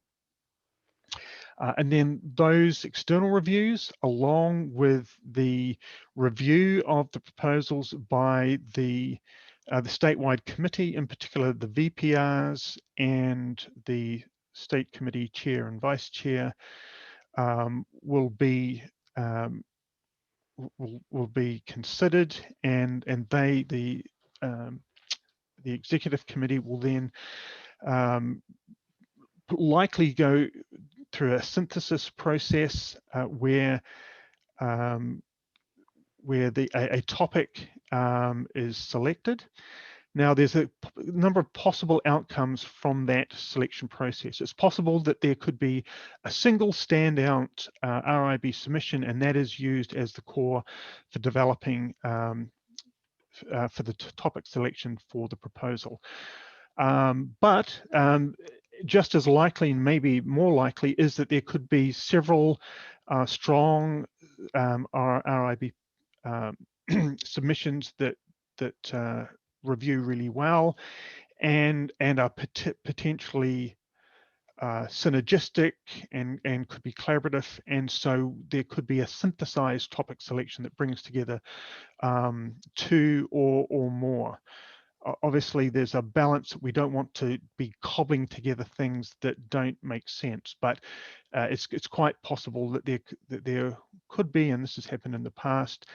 And then those external reviews, along with the review of the proposals by the statewide committee, in particular the VPRs and the state committee chair and vice chair, will be considered, and the executive committee will then likely go through a synthesis process where a topic is selected. Now, there's a number of possible outcomes from that selection process. It's possible that there could be a single standout RIB submission, and that is used as the core for developing for the topic selection for the proposal. But just as likely, and maybe more likely, is that there could be several strong RIB submissions that review really well and are potentially synergistic and could be collaborative, and so there could be a synthesized topic selection that brings together two or more. Obviously, there's a balance. We don't want to be cobbling together things that don't make sense, but it's quite possible that there could be, and this has happened in the past,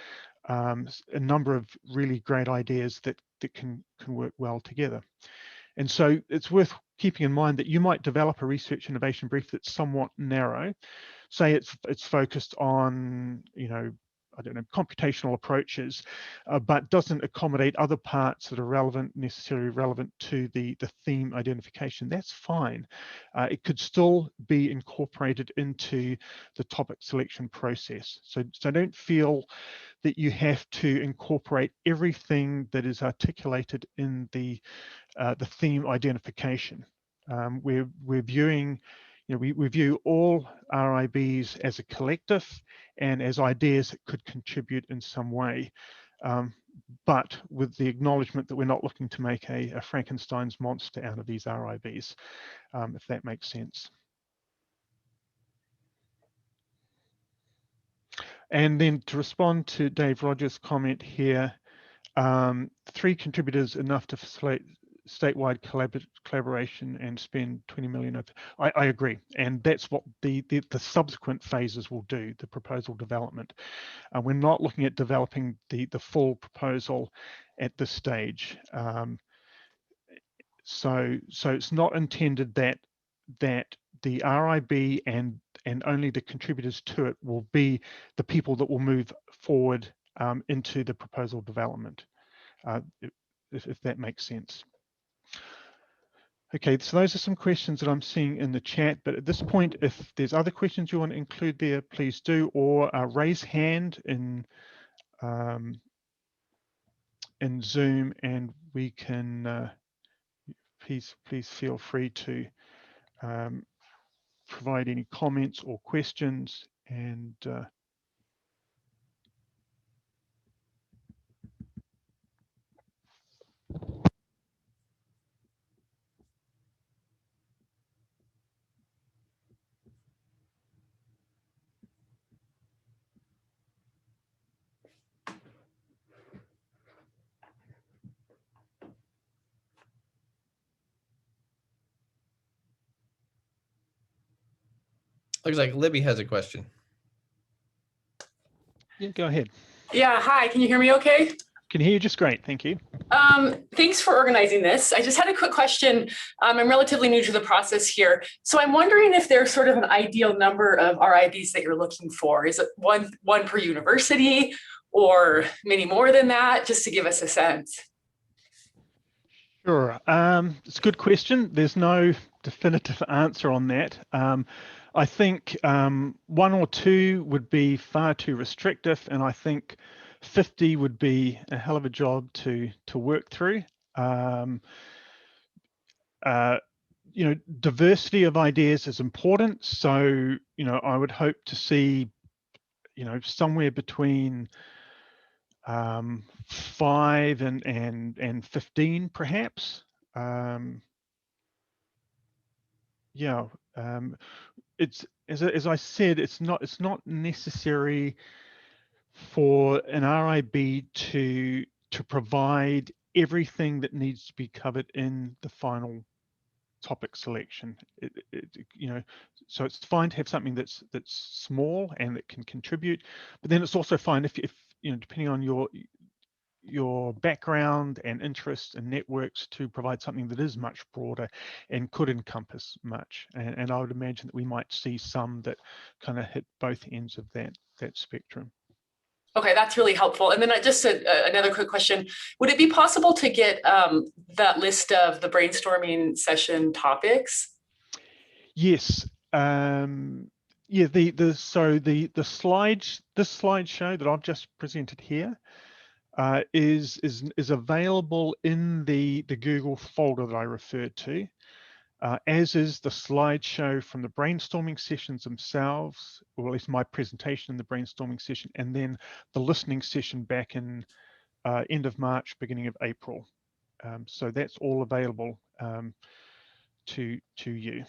a number of really great ideas that can work well together. And so it's worth keeping in mind that you might develop a research innovation brief that's somewhat narrow. Say it's focused on, I don't know, computational approaches, but doesn't accommodate other parts that are necessarily relevant to the theme identification. That's fine. It could still be incorporated into the topic selection process. So don't feel that you have to incorporate everything that is articulated in the theme identification. We're viewing, we view all RIBs as a collective and as ideas that could contribute in some way, but with the acknowledgement that we're not looking to make a Frankenstein's monster out of these RIBs, if that makes sense. And then to respond to Dave Rogers' comment here, 3 contributors enough to facilitate statewide collaboration and spend 20 million. I agree, and that's what the subsequent phases will do, the proposal development. We're not looking at developing the full proposal at this stage. So it's not intended that the RIB and only the contributors to it will be the people that will move forward into the proposal development, if that makes sense. Okay, so those are some questions that I'm seeing in the chat, but at this point, if there's other questions you want to include there, please do, or raise hand in Zoom, and we can, please feel free to provide any comments or questions, and Looks like Libby has a question. yeah, go ahead. Yeah, hi, can you hear me okay? Can hear you just great, thank you. Thanks for organizing this. I just had a quick question. I'm relatively new to the process here. So I'm wondering if there's sort of an ideal number of RIBs that you're looking for. Is it one per university or many more than that, just to give us a sense? Sure, it's a good question. There's no definitive answer on that. I think 1 or 2 would be far too restrictive, and I think 50 would be a hell of a job to work through. Diversity of ideas is important. So, I would hope to see, somewhere between 5 and 15 perhaps. Yeah, it's as I said, it's not necessary for an RIB to provide everything that needs to be covered in the final topic selection. You know, so it's fine to have something that's small and that can contribute, but then it's also fine if you know, depending on your background and interests and networks, to provide something that is much broader and could encompass much. And I would imagine that we might see some that kind of hit both ends of that spectrum. Okay, that's really helpful. And then just another quick question. Would it be possible to get that list of the brainstorming session topics? Yes. Yeah, the slideshow that I've just presented here is available in the Google folder that I referred to, as is the slideshow from the brainstorming sessions themselves, or at least my presentation in the brainstorming session, and then the listening session back in end of March, beginning of April. So that's all available to you.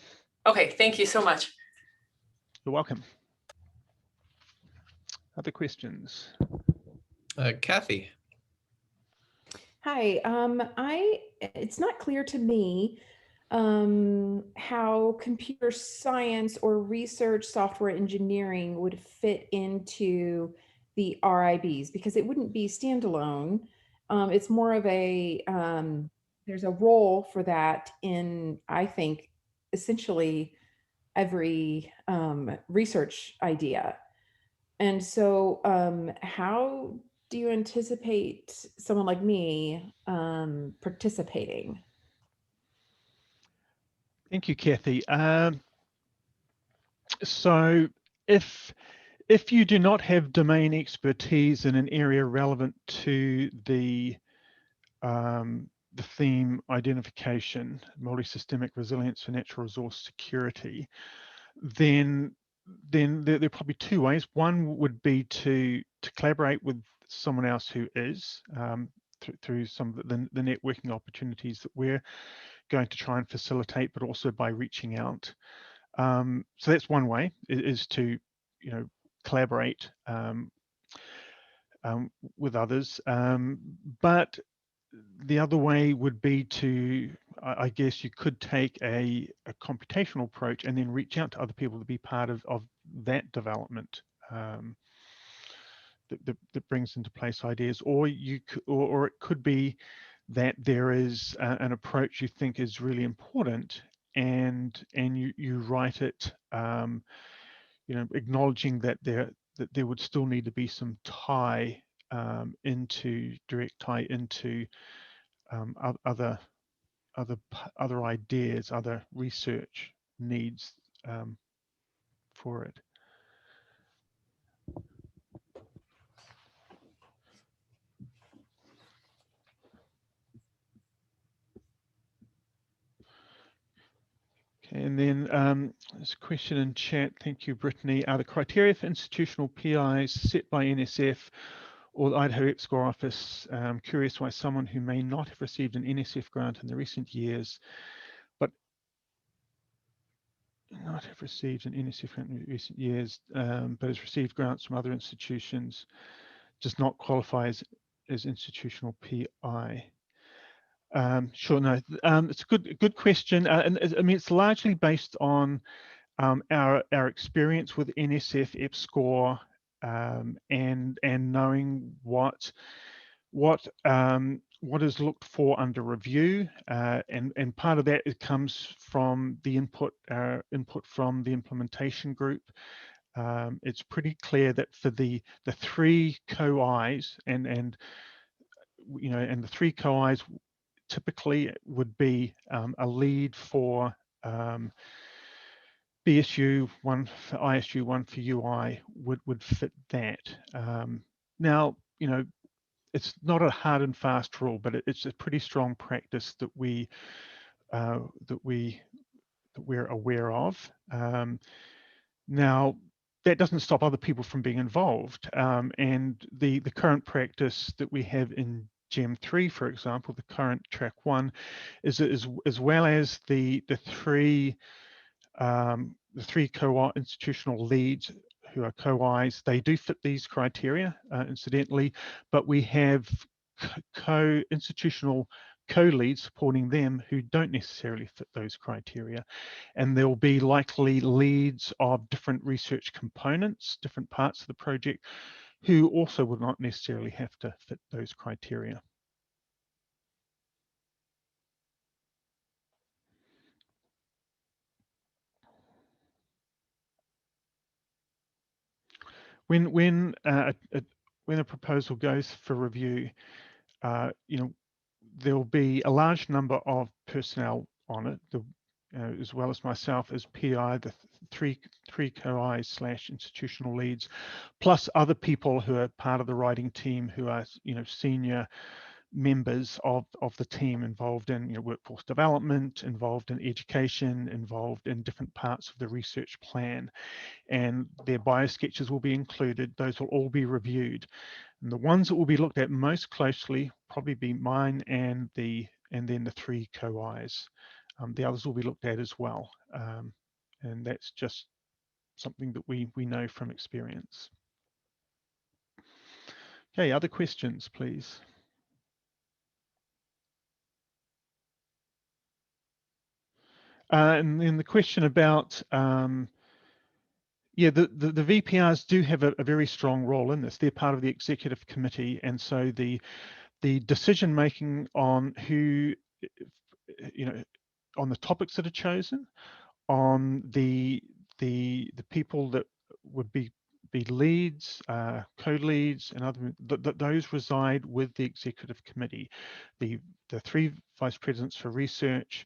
Okay, thank you so much. You're welcome. Other questions? Kathy. Hi, it's not clear to me how computer science or research software engineering would fit into the RIBs, because it wouldn't be standalone. It's more of a, there's a role for that in, I think, essentially every research idea. And so how do you anticipate someone like me participating? Thank you, Kathy. So if you do not have domain expertise in an area relevant to the theme identification, multi-systemic resilience for natural resource security, then there are probably two ways. One would be to collaborate with someone else who is, through some of the networking opportunities that we're going to try and facilitate, but also by reaching out. So that's one way, is to, you know, collaborate with others. But the other way would be to, I guess you could take a computational approach and then reach out to other people to be part of that development that brings into place ideas. Or or it could be that there is an approach you think is really important, and you write it, you know, acknowledging that there would still need to be some direct tie into other ideas, other research needs for it. Okay, and then there's a question in chat. Thank you, Brittany. Are the criteria for institutional PIs set by NSF or the IdahoEPSCoR office? I'm curious why someone who may not have received an NSF grant in the recent years, but has received grants from other institutions, does not qualify as institutional PI. Sure, no, it's a good question, and I mean, it's largely based on our experience with NSF EPSCoR, and knowing what is looked for under review, and part of that, it comes from the input from the implementation group. It's pretty clear that for the three co-Is and you know, and the three co-Is typically would be a lead for BSU, one for ISU, one for UI would fit that. Now, you know, it's not a hard and fast rule, but it's a pretty strong practice that we're aware of. Now, that doesn't stop other people from being involved. And the current practice that we have in GEM 3, for example, the current track 1, is as well as the three institutional leads who are co-Is. They do fit these criteria, incidentally, but we have institutional co-leads supporting them who don't necessarily fit those criteria. And there will be likely leads of different research components, different parts of the project, who also would not necessarily have to fit those criteria. When a proposal goes for review, there will be a large number of personnel on it, as well as myself as PI, the three co-Is / institutional leads, plus other people who are part of the writing team who are senior members of the team involved in workforce development, involved in education, involved in different parts of the research plan, and their biosketches will be included. Those will all be reviewed. And the ones that will be looked at most closely probably be mine and then the three co-Is. The others will be looked at as well. And that's just something that we know from experience. Okay, other questions, please. And then the question about, yeah, the VPRs do have a very strong role in this. They're part of the executive committee, and so the decision making on who, on the topics that are chosen, on the people that would be leads, co-leads, and other, those reside with the executive committee. The three vice presidents for research,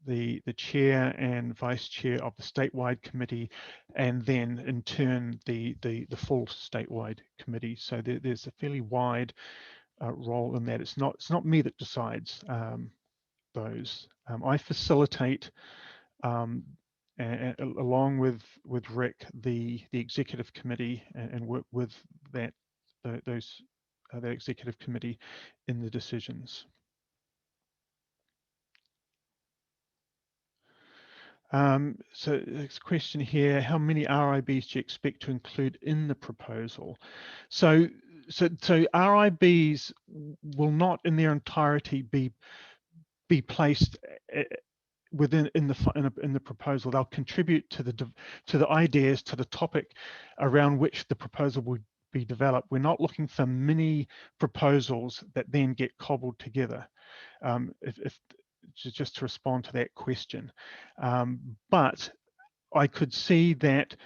the chair and vice chair of the statewide committee, and then in turn the full statewide committee. So there's a fairly wide role in that. It's not me that decides those. I facilitate, along with Rick, the executive committee, and work with that executive committee in the decisions. So next question here: how many RIBs do you expect to include in the proposal? So RIBs will not in their entirety be placed within in the proposal. They'll contribute to the ideas, to the topic around which the proposal would be developed. We're not looking for mini proposals that then get cobbled together. Just to respond to that question, but I could see that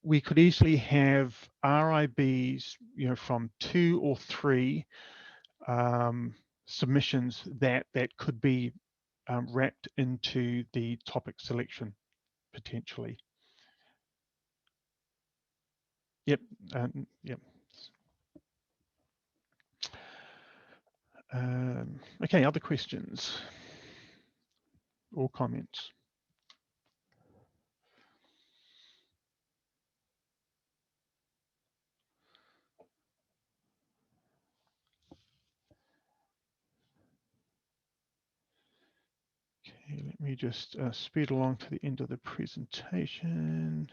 we could easily have RIBs, from 2 or 3 submissions that could be wrapped into the topic selection potentially. Yep. Yep. Okay, other questions or comments? Okay, let me just speed along to the end of the presentation.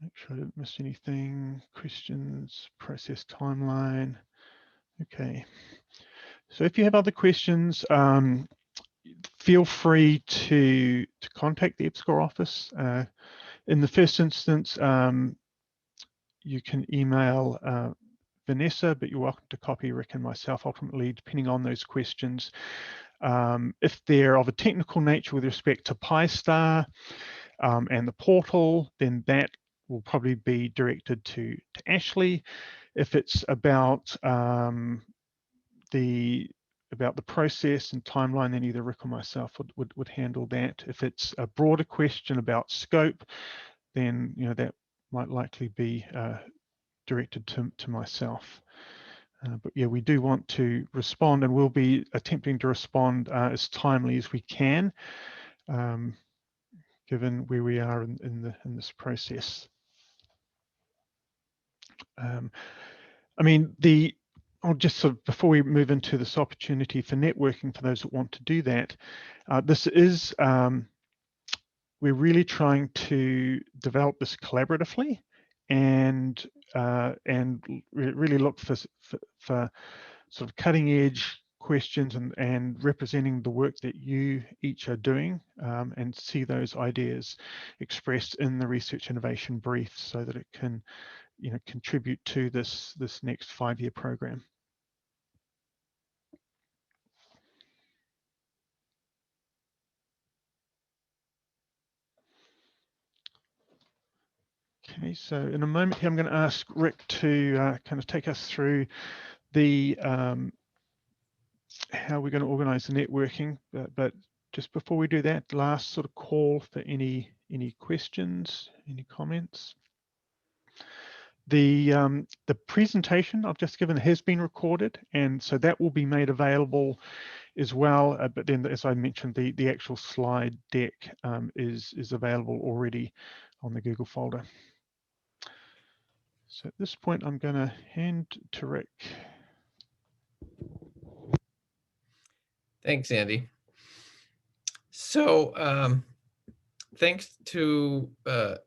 Make sure I didn't miss anything. Questions, process timeline. Okay. So if you have other questions, feel free to contact the EPSCoR office. In the first instance, you can email Vanessa, but you're welcome to copy Rick and myself ultimately, depending on those questions. If they're of a technical nature with respect to PyStar and the portal, then that will probably be directed to Ashley. If it's about the process and timeline, then either Rick or myself would handle that. If it's a broader question about scope, then that might likely be directed to myself. But yeah, we do want to respond, and we'll be attempting to respond as timely as we can, given where we are in this process. I mean, just sort of before we move into this opportunity for networking for those that want to do that, this is, we're really trying to develop this collaboratively and really look for sort of cutting edge questions and representing the work that you each are doing, and see those ideas expressed in the research innovation brief so that it can, contribute to this next 5-year program. Okay, so in a moment here, I'm going to ask Rick to kind of take us through the how we're going to organize the networking, but just before we do that, last sort of call for any questions, any comments. The presentation I've just given has been recorded, and so that will be made available as well. But then, as I mentioned, the actual slide deck is available already on the Google folder. So at this point, I'm going to hand to Rick. Thanks, Andy. So thanks to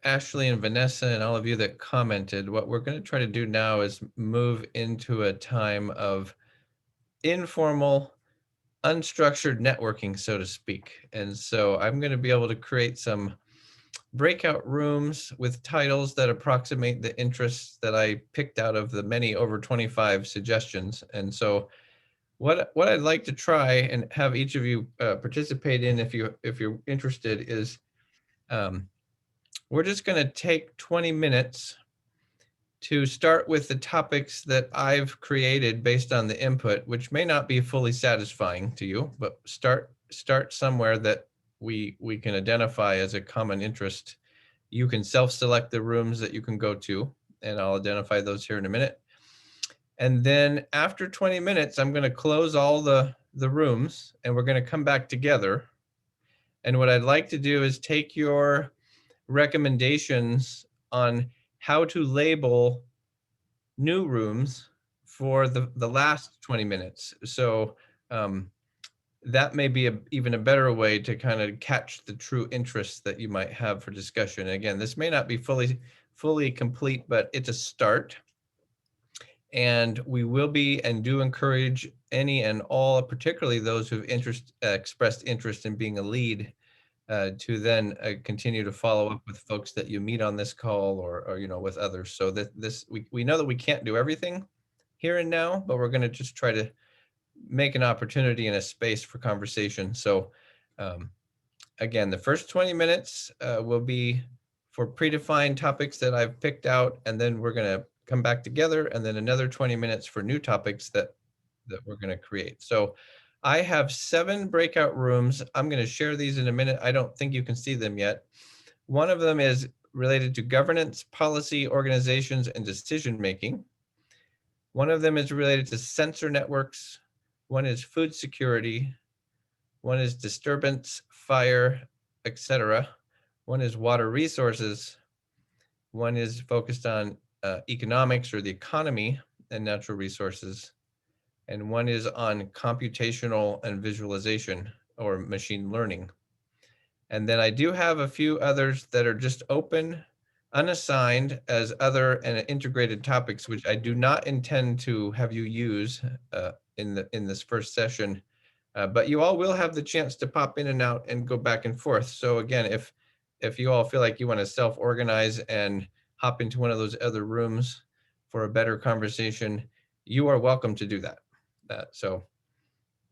Ashley and Vanessa and all of you that commented. What we're going to try to do now is move into a time of informal, unstructured networking, so to speak. And so I'm going to be able to create some breakout rooms with titles that approximate the interests that I picked out of the many over 25 suggestions. And so what I'd like to try and have each of you participate in, if you're interested, is we're just going to take 20 minutes to start with the topics that I've created based on the input, which may not be fully satisfying to you, but start somewhere that we can identify as a common interest. You can self-select the rooms that you can go to, and I'll identify those here in a minute. And then after 20 minutes, I'm going to close all the rooms, and we're going to come back together. And what I'd like to do is take your recommendations on how to label new rooms for the last 20 minutes. So that may be even a better way to kind of catch the true interests that you might have for discussion. And again, this may not be fully complete, but it's a start. And we will be and do encourage any and all, particularly those who've expressed interest in being a lead, to then continue to follow up with folks that you meet on this call or with others. So that we know that we can't do everything here and now, but we're going to just try to make an opportunity and a space for conversation. So again, the first 20 minutes will be for predefined topics that I've picked out, and then we're going to come back together, and then another 20 minutes for new topics that we're going to create. So I have 7 breakout rooms. I'm going to share these in a minute. I don't think you can see them yet. One of them is related to governance, policy, organizations, and decision making. One of them is related to sensor networks. One is food security. One is disturbance, fire, etc. One is water resources. One is focused on economics or the economy and natural resources. And one is on computational and visualization or machine learning. And then I do have a few others that are just open, unassigned as other and integrated topics, which I do not intend to have you use in this first session. But you all will have the chance to pop in and out and go back and forth. So again, if you all feel like you want to self-organize and hop into one of those other rooms for a better conversation, you are welcome to do that. So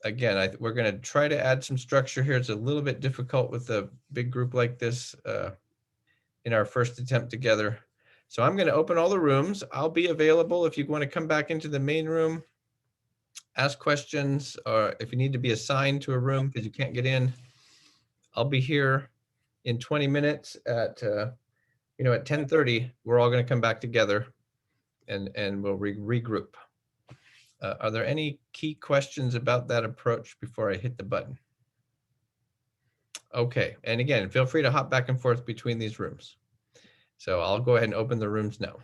again, we're going to try to add some structure here. It's a little bit difficult with a big group like this in our first attempt together. So I'm going to open all the rooms. I'll be available if you want to come back into the main room, ask questions, or if you need to be assigned to a room because you can't get in. I'll be here in 20 minutes at 10:30. We're all going to come back together and we'll regroup. Are there any key questions about that approach before I hit the button? Okay, and again, feel free to hop back and forth between these rooms. So I'll go ahead and open the rooms now.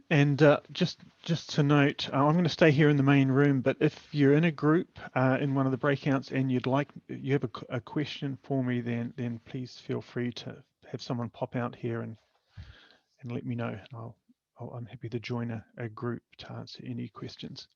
And just to note, I'm going to stay here in the main room, but if you're in a group in one of the breakouts and you have a question for me, then please feel free to have someone pop out here and let me know. I'm happy to join a group to answer any questions.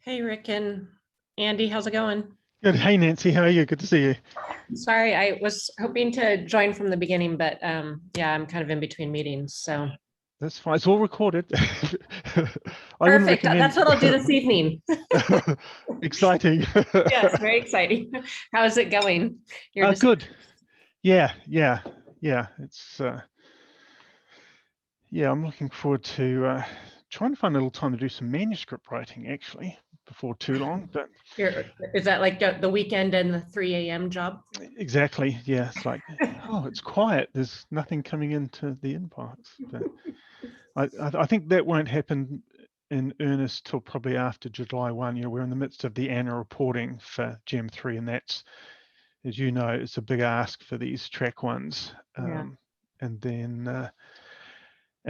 Hey, Rick and Andy, how's it going? Good. Hey, Nancy, how are you? Good to see you. Sorry, I was hoping to join from the beginning, but yeah, I'm kind of in between meetings, so. That's fine. It's all recorded. I wouldn't Perfect. recommend. That's what I'll do this evening. Exciting. Yes, very exciting. How is it going? Good. Yeah. It's yeah, I'm looking forward to trying to find a little time to do some manuscript writing actually before too long. But Is that like the weekend and the 3 a.m. job? exactly. Yeah. It's like, oh, it's quiet. There's nothing coming into the inbox. But I think that won't happen in earnest till probably after July 1. You know, we're in the midst of the annual reporting for Gem 3, and that's, as you know, it's a big ask for these track ones. And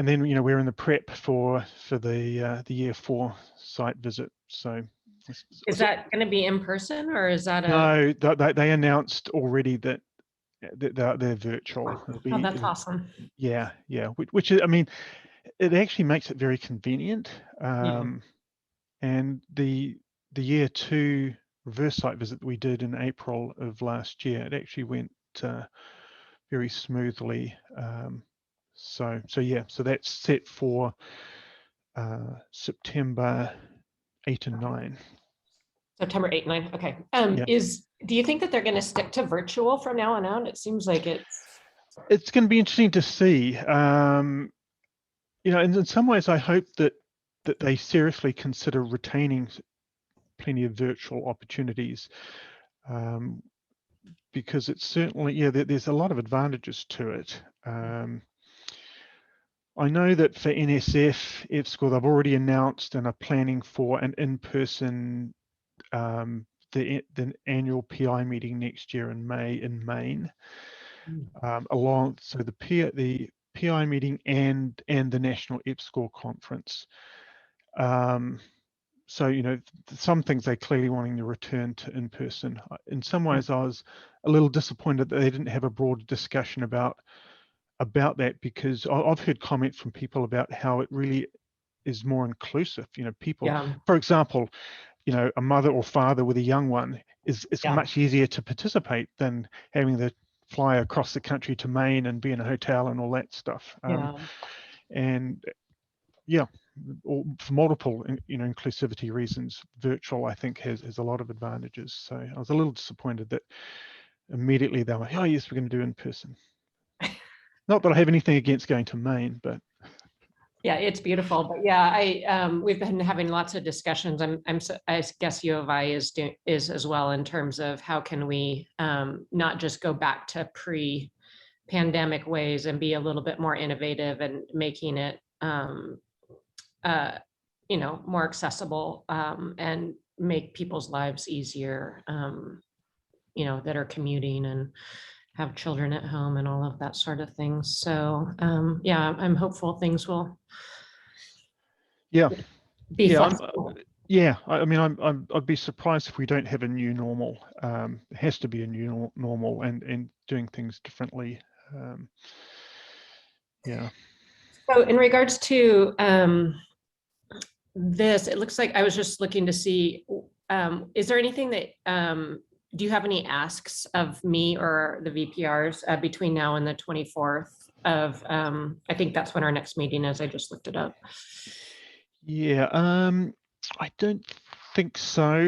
then you know, we're in the prep for the year 4 site visit. So Is that going to be in person or is that no? They announced already that they're virtual. Oh, that's awesome. Yeah. Which is, I mean, it actually makes it very convenient. And the year 2 reverse site visit that we did in April of last year, it actually went very smoothly. So that's set for September 8 and 9. September 8, 9. Okay. Yeah. Do you think that they're going to stick to virtual from now on out? It seems like It's going to be interesting to see. You know, in some ways, I hope that they seriously consider retaining plenty of virtual opportunities, because it's certainly, yeah, there's a lot of advantages to it. I know that for NSF, EPSCoR, they've already announced and are planning for an in-person, the annual PI meeting next year in May in Maine, so the PI meeting and the National EPSCoR conference. So, you know, some things they're clearly wanting to return to in person. In some ways, I was a little disappointed that they didn't have a broader discussion about that, because I've heard comments from people about how it really is more inclusive. You know, people, for example, you know, a mother or father with a young one it's much easier to participate than having to fly across the country to Maine and be in a hotel and all that stuff. And yeah, for multiple, you know, inclusivity reasons, virtual, I think, has a lot of advantages. So I was a little disappointed that immediately they were like, oh yes, we're going to do in person. Not that I have anything against going to Maine, but yeah, it's beautiful. But yeah, we've been having lots of discussions. I guess U of I is as well, in terms of how can we not just go back to pre-pandemic ways and be a little bit more innovative and making it you know, more accessible, and make people's lives easier, you know, that are commuting and have children at home and all of that sort of thing. So yeah, I'm hopeful things will be flexible. I mean, I'd be surprised if we don't have a new normal. It has to be a new normal, and doing things differently. Yeah. So in regards to this, it looks like I was just looking to see, is there anything that, do you have any asks of me or the VPRs between now and the 24th of, I think that's when our next meeting is. I just looked it up. Yeah, I don't think so.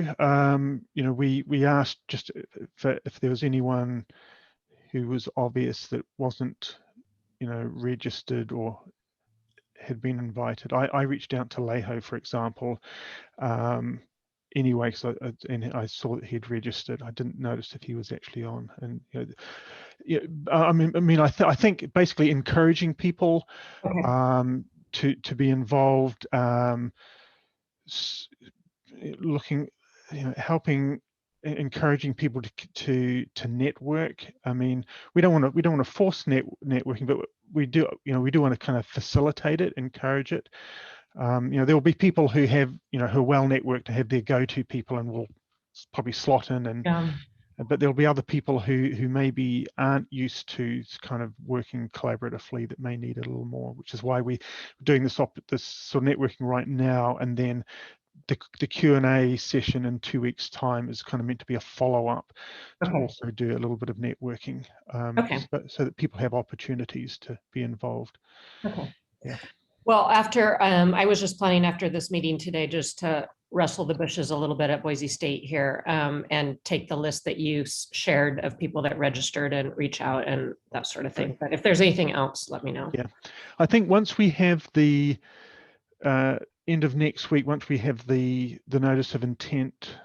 You know, we asked just if there was anyone who was obvious that wasn't, you know, registered or had been invited. I reached out to Leho, for example, anyway, so and I saw that he'd registered. I didn't notice if he was actually on. And you know, yeah, I mean, I think basically encouraging people to be involved, looking, you know, helping, encouraging people to network. I mean, we don't want to force networking, but we do, you know, we do want to kind of facilitate it, encourage it. You know, there will be people who have, you know, who are well networked to have their go-to people and will probably slot in, and but there'll be other people who maybe aren't used to kind of working collaboratively that may need it a little more, which is why we're doing this sort of networking right now, and then the Q&A session in 2 weeks' time is kind of meant to be a follow-up to also do a little bit of networking, so that people have opportunities to be involved. Yeah. Well, after I was just planning after this meeting today just to wrestle the bushes a little bit at Boise State here, and take the list that you shared of people that registered and reach out and that sort of thing. But if there's anything else, let me know. Yeah, I think once we have the end of next week, once we have the notice of intent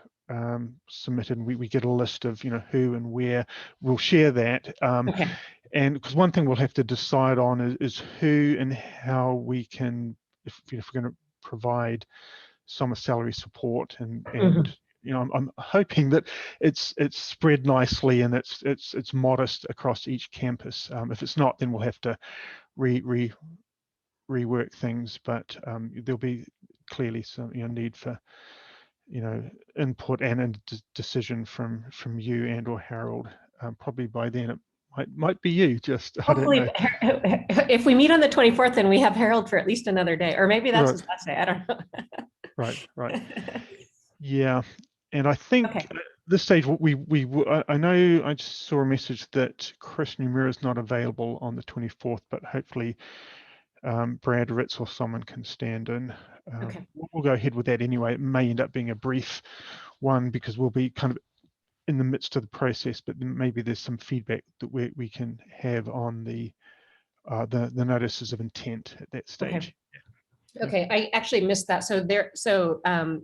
submitted, and we get a list of, you know, who and where, we'll share that. And because one thing we'll have to decide on is who and how we can, if we're going to provide summer salary support, and you know, I'm hoping that it's spread nicely and it's modest across each campus. If it's not, then we'll have to rework things, but there'll be clearly some, you know, need for, you know, input and a decision from you and or Harold. Probably by then it might be you. Just hopefully, I don't know. If we meet on the 24th, then we have Harold for at least another day, or maybe that's his last day. I don't know. Right. Yeah, and I think at this stage, I know I just saw a message that Chris Numera is not available on the 24th, but hopefully Brad Ritz or someone can stand in. We'll go ahead with that anyway. It may end up being a brief one because we'll be kind of in the midst of the process, but then maybe there's some feedback that we can have on the notices of intent at that stage. Okay, I actually missed that. So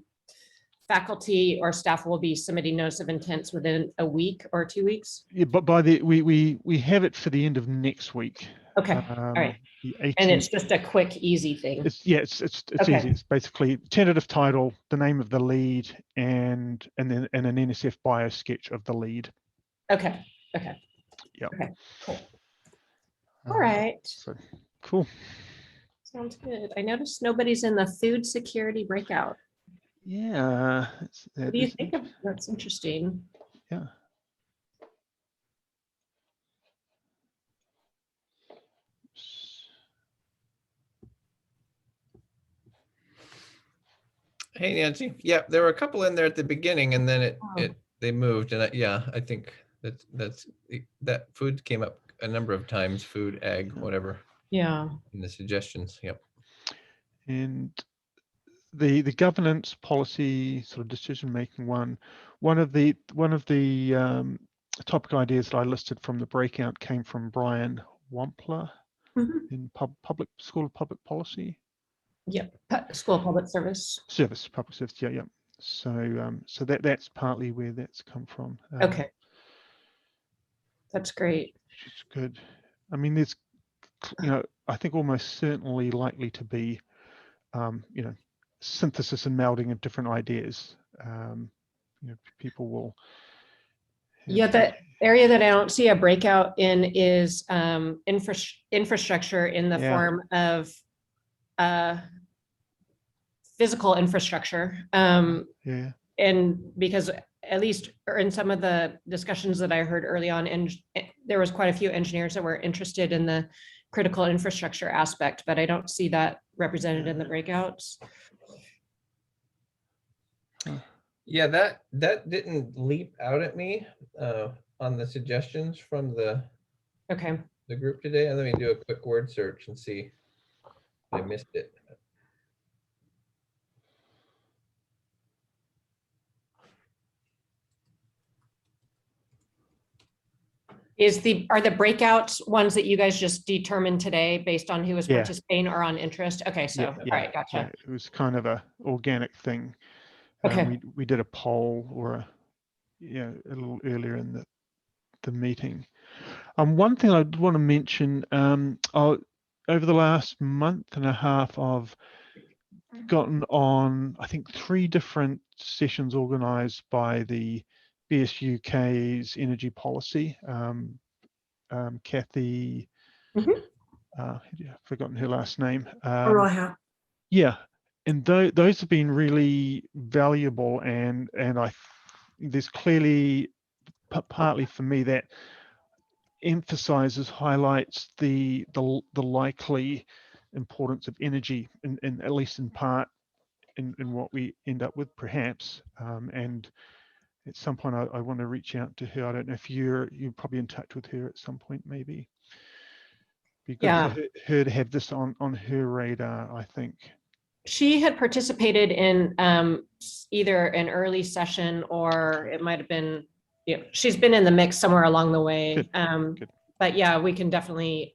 faculty or staff will be submitting notice of intents within a week or 2 weeks? Yeah, but by the we have it for the end of next week. Okay, all right. The And it's 18th. just a quick, easy thing. It's Okay. easy. It's basically tentative title, the name of the lead, and then an NSF bio sketch of the lead. Okay, okay. Yep. Okay, cool. All right. So cool. Sounds good. I noticed nobody's in the food security breakout. Yeah. What do you think of that's interesting? Yeah. Hey, Nancy. Yeah, there were a couple in there at the beginning, and then they moved. And yeah, I think that food came up a number of times. Food, ag, whatever. Yeah. In the suggestions. Yep. And the governance policy sort of decision making one of the topic ideas that I listed from the breakout came from Brian Wampler in Public School of Public Policy. Yep, School of Public Service. Public service, yeah. So that's partly where that's come from. Okay. That's great. It's good. I mean, there's, I think almost certainly likely to be, synthesis and melding of different ideas. People will. Yeah, the area that I don't see a breakout in is infrastructure in the form of physical infrastructure. And because at least in some of the discussions that I heard early on, and there was quite a few engineers that were interested in the critical infrastructure aspect, but I don't see that represented in the breakouts. Yeah, that didn't leap out at me on the suggestions from the group today. Let me do a quick word search and see if I missed it. Are the breakouts ones that you guys just determined today based on who was participating or on interest? Okay, so all right, gotcha. Yeah, it was kind of a organic thing. Okay. We did a poll or a little earlier in the meeting. One thing I want to mention, over the last month and a half, I've gotten on, I think, 3 different sessions organized by the BSUK's energy policy. Kathy, I've forgotten her last name. Yeah, and those have been really valuable, and there's clearly partly for me that highlights the likely importance of energy, in at least in part in what we end up with, perhaps. And at some point I want to reach out to her. I don't know if you're probably in touch with her at some point, maybe. Be good for her to have this on her radar, I think. She had participated in either an early session, or it might have been, she's been in the mix somewhere along the way. Good. But yeah, we can definitely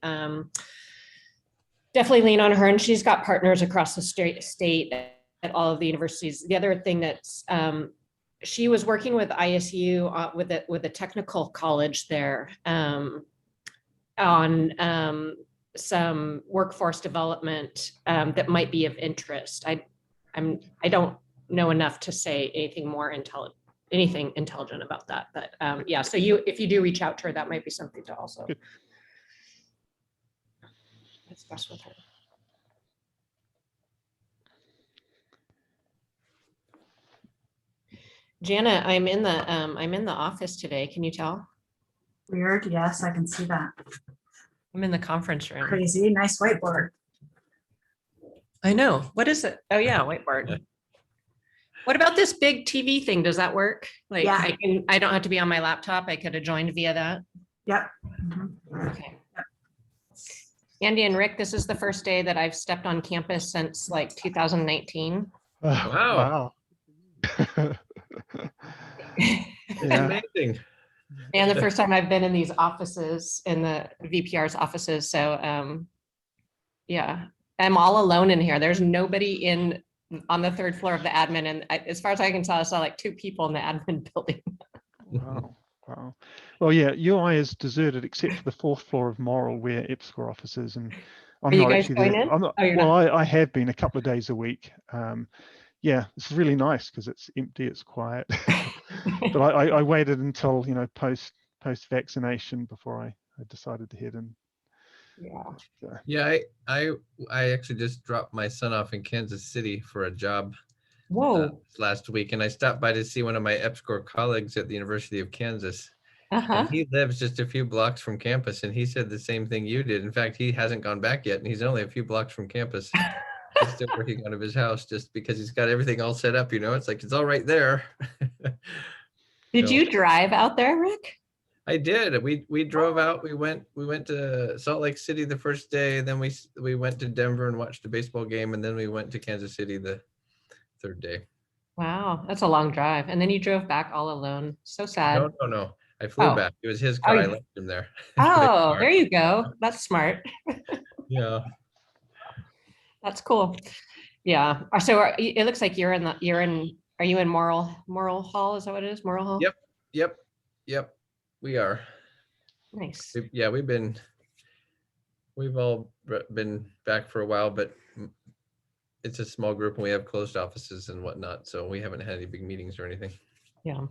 lean on her, and she's got partners across the state at all of the universities. The other thing that's she was working with ISU with a technical college there on some workforce development that might be of interest. I don't know enough to say anything intelligent about that, but yeah. So if you do reach out to her, that might be something to also discuss with her. Jana, I'm in the office today. Can you tell? Weird. Yes, I can see that. I'm in the conference room. Crazy. Nice whiteboard. I know. What is it? Oh yeah, whiteboard. What about this big TV thing? Does that work? Like I don't have to be on my laptop. I could have joined via that. Yep. Okay. Andy and Rick, this is the first day that I've stepped on campus since like 2019. Wow. It's Yeah. amazing. And the first time I've been in these offices, in the VPR's offices. So yeah, I'm all alone in here. There's nobody on the third floor of the admin. And as far as I can tell, I saw like 2 people in the admin building. Wow. Wow. Well, yeah, UI is deserted except for the 4th floor of Moral where EPSCoR office is, and I'm Are you not guys actually going there. in? I'm not. Oh, you're Well, not? I have been a couple of days a week. Yeah, it's really nice because it's empty, it's quiet. But I waited until, you know, post vaccination before I decided to head in. Yeah. So, Yeah, I actually just dropped my son off in Kansas City for a job Whoa. last week, and I stopped by to see one of my EPSCoR colleagues at the University of Kansas. Uh-huh. And he lives just a few blocks from campus, and he said the same thing you did. In fact, he hasn't gone back yet, and he's only a few blocks from campus. He's still working out of his house just because he's got everything all set up, you know. It's like it's all right there. Did So, you drive out there, Rick? I did. We drove out. We went to Salt Lake City the first day, and then we went to Denver and watched a baseball game, and then we went to Kansas City the third day. Wow, that's a long drive. And then you drove back all alone. So sad. No. I flew Oh. back. It was his car. Oh, I you- left him there. Oh, there you go. That's smart. Yeah. That's cool. Yeah. So it looks like are you in Moral Hall? Is that what it is? Moral Hall? Yep. We are. Nice. Yeah, we've all been back for a while, but it's a small group and we have closed offices and whatnot. So we haven't had any big meetings or anything. Yeah.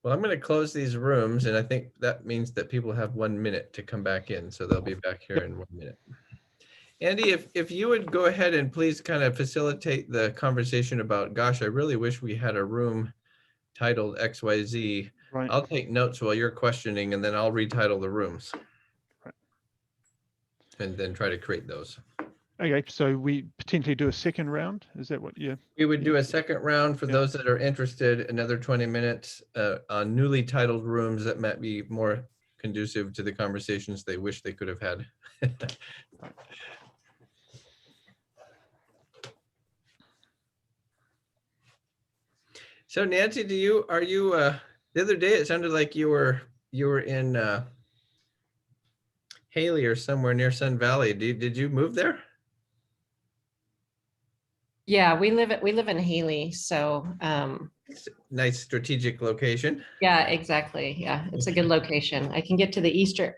Well, I'm going to close these rooms, and I think that means that people have 1 minute to come back in. So they'll be back here in 1 minute. Andy, if you would go ahead and please kind of facilitate the conversation about, gosh, I really wish we had a room titled XYZ. right. I'll take notes while you're questioning, and then I'll retitle the rooms. Right. And then try to create those. Okay, so we potentially do a second round. Is that what you? We would do a second round for Yeah. those that are interested, another 20 minutes on newly titled rooms that might be more conducive to the conversations they wish they could have had. So Nancy, are you the other day it sounded like you were in Haley or somewhere near Sun Valley. Did you move there? Yeah, we live in Haley. So Nice strategic location. yeah, exactly. Yeah, it's a good location. I can get to the eastern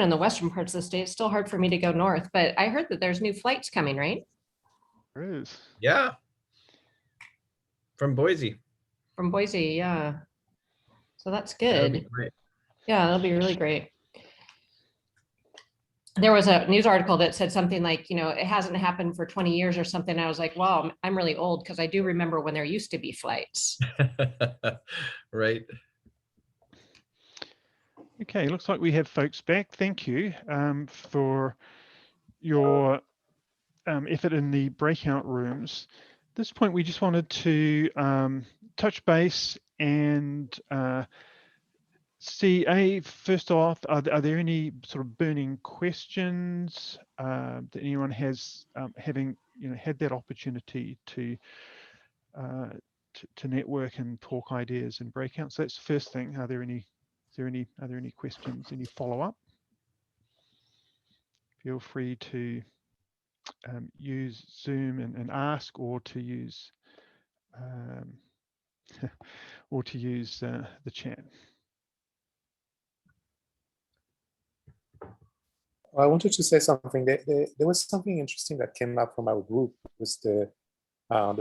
and the western parts of the state. It's still hard for me to go north, but I heard that there's new flights coming, right? There is. Yeah. From Boise. From Boise, yeah. So that's That'd be good. great. Yeah, that'll be really great. There was a news article that said something like, you know, it hasn't happened for 20 years or something. I was like, wow, I'm really old because I do remember when there used to be flights. Right. Okay, looks like we have folks back. Thank you for your effort in the breakout rooms. At this point, we just wanted to touch base and see, first off, are there any sort of burning questions that anyone has, having had that opportunity to network and talk ideas and breakouts? So that's the first thing. Are there any questions? Any follow up? Feel free to use Zoom and ask, or to use the chat. I wanted to say something. There was something interesting that came up from our group. Was the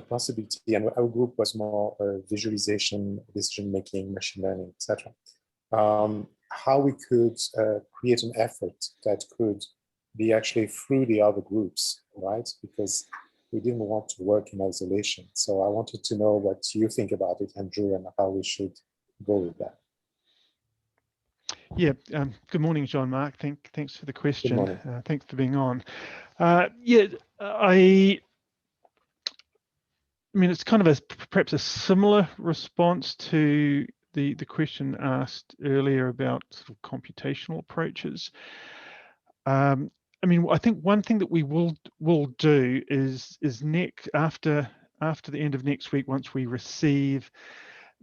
possibility, and our group was more visualization, decision making, machine learning, etc. How we could create an effort that could be actually through the other groups, right? Because we didn't want to work in isolation. So I wanted to know what you think about it, Andrew, and how we should go with that. Yeah, good morning, Jean-Marc. Thanks for the question. Good morning. Thanks for being on. Yeah, I mean, it's kind of perhaps a similar response to the question asked earlier about sort of computational approaches. I mean, I think one thing that we will do is after the end of next week, once we receive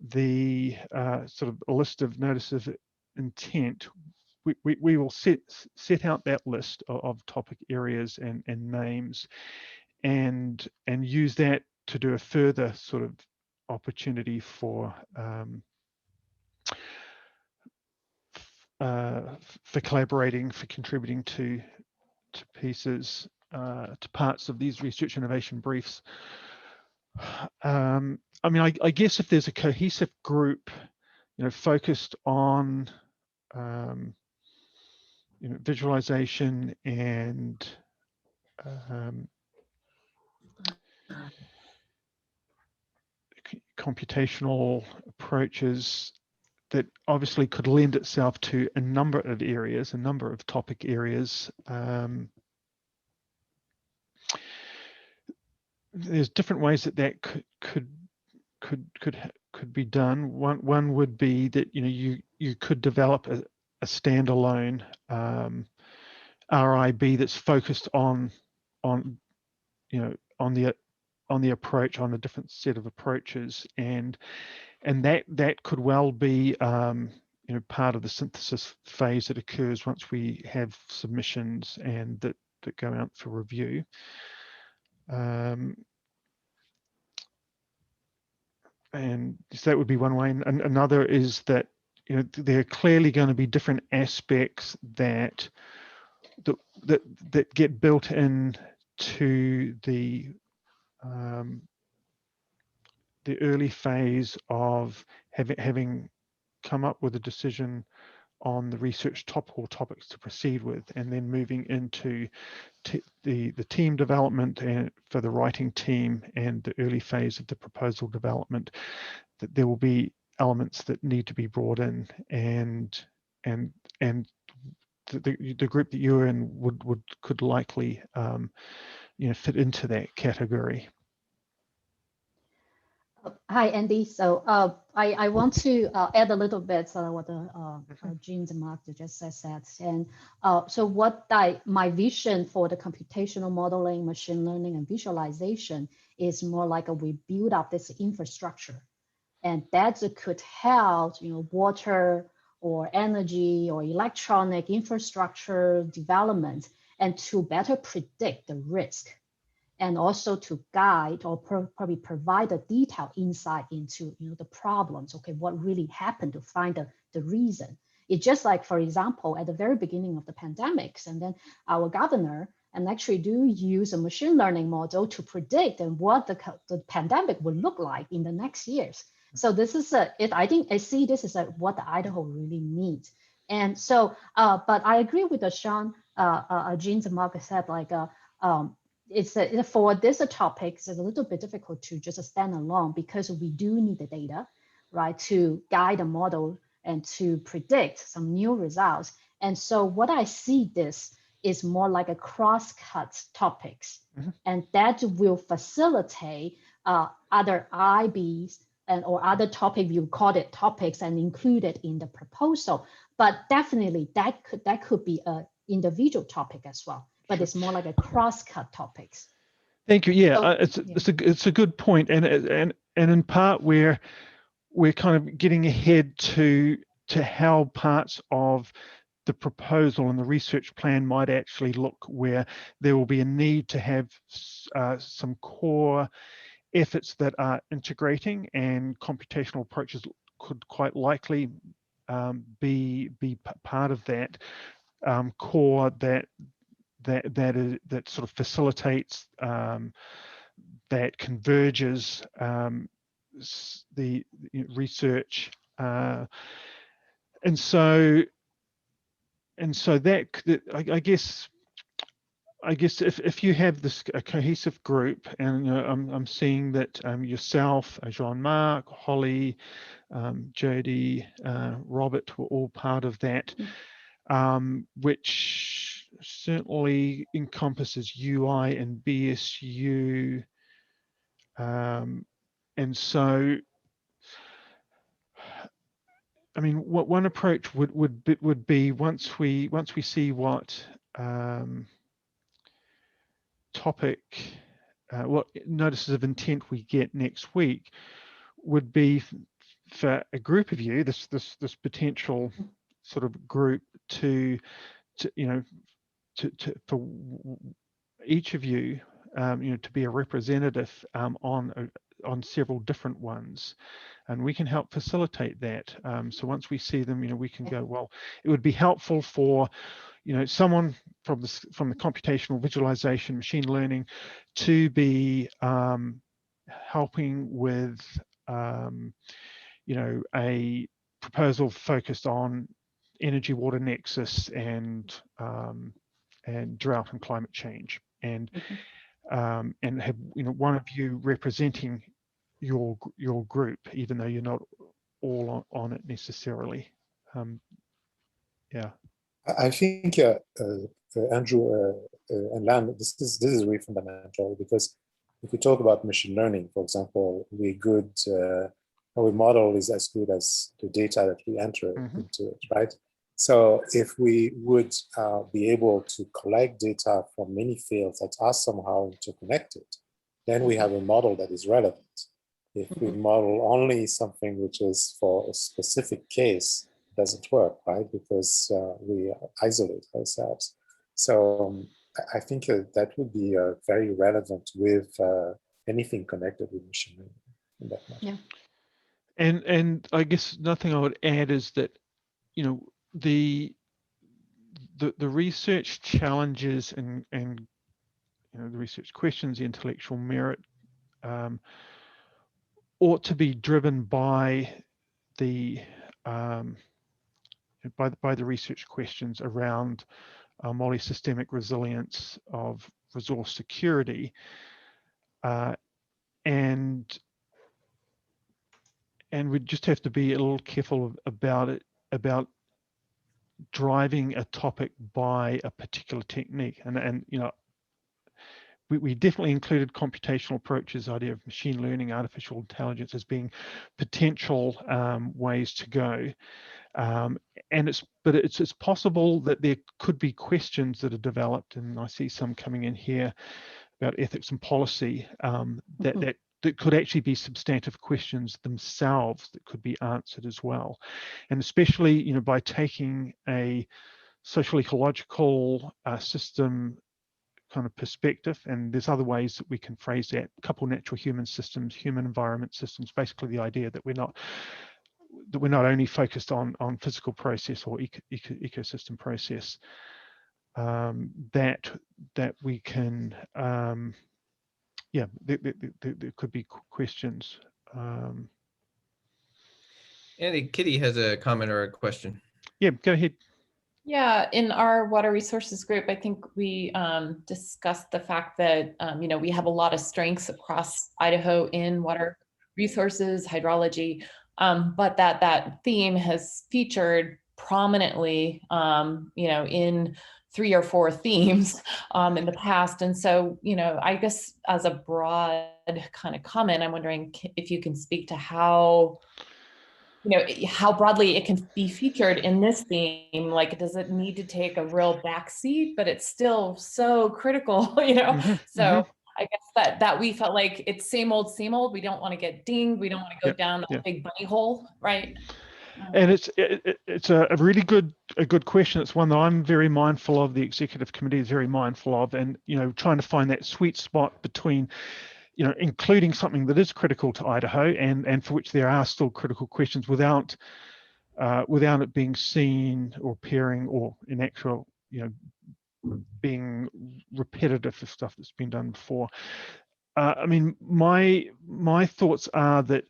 the sort of a list of notices of intent, we will set out that list of topic areas and names, and use that to do a further sort of opportunity for collaborating, for contributing to pieces, to parts of these research innovation briefs. I mean, I guess if there's a cohesive group, focused on visualization and computational approaches, that obviously could lend itself to a number of areas, a number of topic areas. There's different ways that could be done. One would be that you could develop a standalone RIB that's focused on the approach, on a different set of approaches, and that could well be part of the synthesis phase that occurs once we have submissions and that go out for review. And so that would be one way. And another is that there are clearly going to be different aspects that get built in to the early phase of having come up with a decision on the research topics to proceed with, and then moving into the team development and for the writing team, and the early phase of the proposal development, that there will be elements that need to be brought in, and the group that you're in could likely fit into that category. Hi, Andy. So I want to add a little bit to what James and Mark just said. And so my vision for the computational modeling, machine learning, and visualization is more like we build up this infrastructure. And that could help, water or energy or electronic infrastructure development, and to better predict the risk, and also to guide or probably provide a detailed insight into the problems. Okay, what really happened, to find the reason. It's just like, for example, at the very beginning of the pandemics, and then our governor and actually do use a machine learning model to predict and what the pandemic would look like in the next years. So this is I think I see this is what the Idaho really needs. And so, but I agree with Sean, Jean's and Mark said, like, it's for this topics, it's a little bit difficult to just stand alone, because we do need the data, right, to guide the model and to predict some new results. And so what I see this is more like a cross-cut topics, and that will facilitate other IBs or other topic, you call it topics, and include it in the proposal. But definitely that could be an individual topic as well. But it's more like a cross-cut topics. Thank you. Yeah, So, it's a good point, and in part we're kind of getting ahead to how parts of the proposal and the research plan might actually look, where there will be a need to have some core efforts that are integrating, and computational approaches could quite likely be part of that core that sort of facilitates, that converges the research, and so that I guess if you have a cohesive group, and I'm seeing that yourself, Jean-Marc, Holly, Jody, Robert were all part of that, which certainly encompasses UI and BSU, and so, I mean, what one approach would be, once we see what topic, what notices of intent we get next week would be for a group of you, this potential sort of group to for each of you, to be a representative on several different ones, and we can help facilitate that. So once we see them, we can go, well, it would be helpful for someone from the computational visualization machine learning to be helping with a proposal focused on energy water nexus and drought and climate change, and have one of you representing your group, even though you're not all on it necessarily. Yeah. I think Andrew and Lam, this is really fundamental, because if we talk about machine learning, for example, our model is as good as the data that we enter into it, right? So if we would be able to collect data from many fields that are somehow interconnected, then we have a model that is relevant. If we model only something which is for a specific case, it doesn't work, right? Because we isolate ourselves. So I think that would be very relevant with anything connected with machine learning in that matter. Yeah. And I guess nothing I would add is that, the research challenges and the research questions, the intellectual merit, ought to be driven by the research questions around multi-systemic resilience of resource security, and we just have to be a little careful about driving a topic by a particular technique, and we definitely included computational approaches, idea of machine learning, artificial intelligence as being potential ways to go, and it's possible that there could be questions that are developed, and I see some coming in here about ethics and policy, that could actually be substantive questions themselves that could be answered as well. And especially, by taking a social ecological system kind of perspective, and there's other ways that we can phrase that: couple natural human systems, human environment systems, basically the idea that we're not only focused on physical process or ecosystem process, that we can there could be questions. Andy, Kitty has a comment or a question. Yeah, go ahead. Yeah, in our water resources group, I think we discussed the fact that we have a lot of strengths across Idaho in water resources, hydrology, but that theme has featured prominently, in 3 or 4 themes in the past. And so, I guess as a broad kind of comment, I'm wondering if you can speak to how broadly it can be featured in this theme. Like, does it need to take a real backseat, but it's still so critical, So I guess that we felt like it's same old. We don't want to get dinged. We don't want to go down that big bunny hole, right? And it's a really good question. It's one that I'm very mindful of. The executive committee is very mindful of, and trying to find that sweet spot between including something that is critical to Idaho and for which there are still critical questions without it being seen or appearing, or in actual being repetitive for stuff that's been done before. I mean, my thoughts are that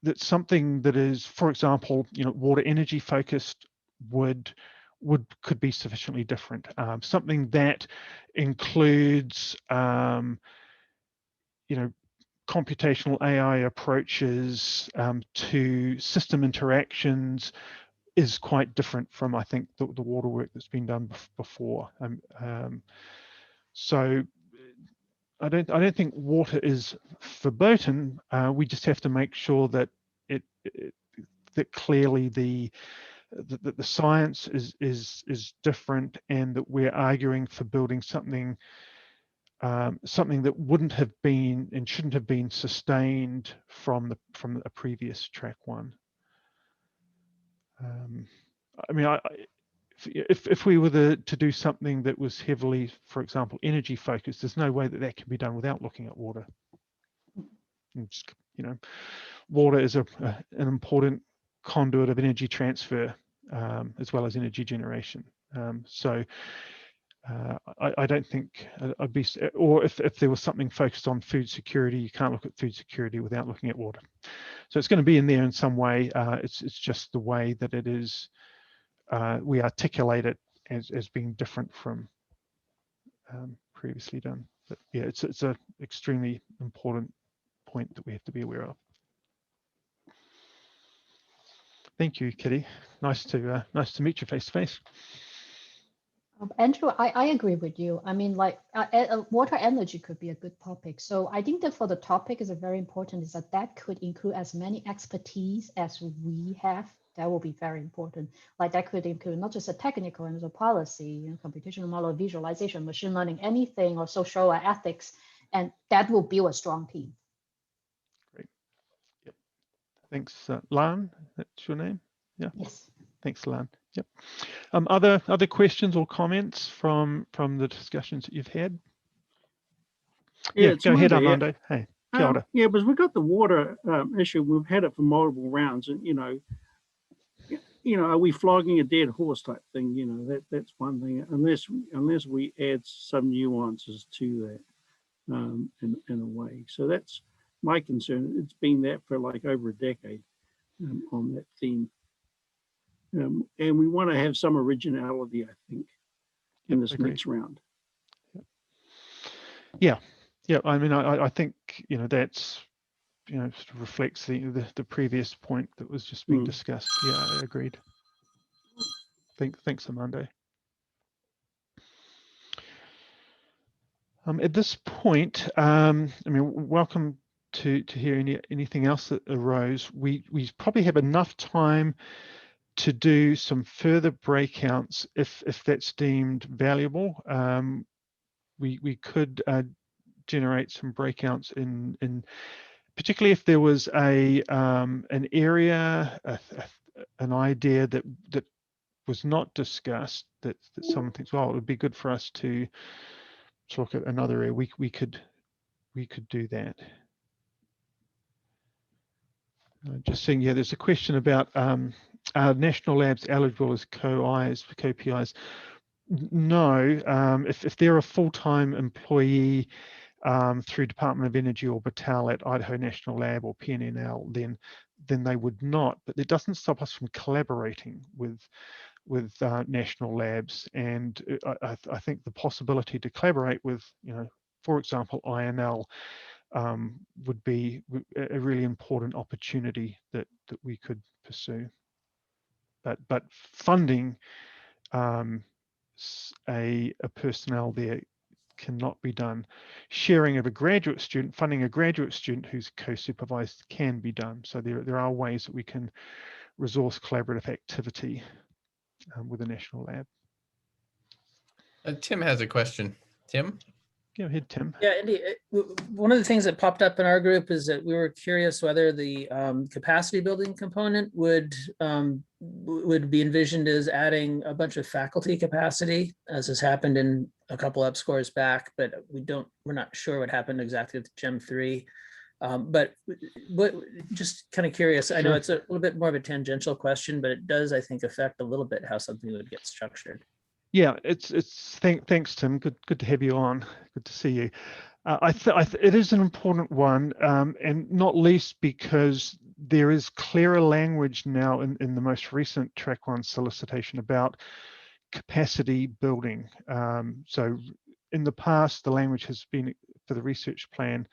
that something that is, for example, water energy focused could be sufficiently different. Something that includes computational AI approaches to system interactions is quite different from, I think, the water work that's been done before. So I don't think water is verboten. We just have to make sure that that clearly the science is different, and that we're arguing for building something something that wouldn't have been and shouldn't have been sustained from a previous track one. I mean, if we were to do something that was heavily, for example, energy focused, there's no way that that can be done without looking at water. And just, you know, water is an important conduit of energy transfer, as well as energy generation. So I don't think I'd be, or if there was something focused on food security, you can't look at food security without looking at water. So it's going to be in there in some way. It's just the way that it is, we articulate it as being different from previously done. But yeah, it's an extremely important point that we have to be aware of. Thank you, Kitty. Nice to meet you face to face. Andrew, I agree with you. I mean, like water energy could be a good topic. So I think that for the topic is very important is that could include as many expertise as we have. That will be very important. Like that could include not just a technical and a policy, you know, computational model, visualization, machine learning, anything, or social or ethics, and that will build a strong team. Great. Yep. Thanks, Lan. That's your name. Yeah. Yes. Thanks, Lan. Yep. Other questions or comments from the discussions that you've had? Yeah, go ahead, Monday, Armando. Yeah. Hey, kia ora. Yeah, because we've got the water issue. We've had it for multiple rounds, and are we flogging a dead horse type thing? You know, that's one thing. Unless we add some nuances to that, in a way. So that's my concern. It's been that for like over a decade on that theme. And we want to have some originality, I think, in this next round. Yeah. I mean, I think that's sort of reflects the previous point that was just being discussed. Yeah, I agreed. Thanks, Armando. At this point, I mean, welcome to hear anything else that arose. We probably have enough time to do some further breakouts if that's deemed valuable. We could generate some breakouts in particularly if there was an area, an idea that was not discussed that someone thinks, well, it would be good for us to look at another area. We could do that. Just seeing, yeah, there's a question about are national labs eligible as co-PIs? No, if they're a full-time employee through Department of Energy or Batal at Idaho National Lab or PNNL, then they would not. But it doesn't stop us from collaborating with national labs, and I think the possibility to collaborate with, for example, INL would be a really important opportunity that we could pursue. But funding a personnel there cannot be done. Sharing of a graduate student, funding a graduate student who's co-supervised can be done. So there are ways that we can resource collaborative activity with a national lab. Tim has a question. Tim? Go ahead, Tim. Yeah, Andy, one of the things that popped up in our group is that we were curious whether the capacity building component would be envisioned as adding a bunch of faculty capacity, as has happened in a couple EPSCoRs back, but we're not sure what happened exactly with Gem 3. But just kind of curious. Sure. I know it's a little bit more of a tangential question, but it does, I think, affect a little bit how something would get structured. Yeah, thanks, Tim. Good to have you on. Good to see you. It is an important one, and not least because there is clearer language now in the most recent Track 1 solicitation about capacity building. So in the past, the language has been for the research plan.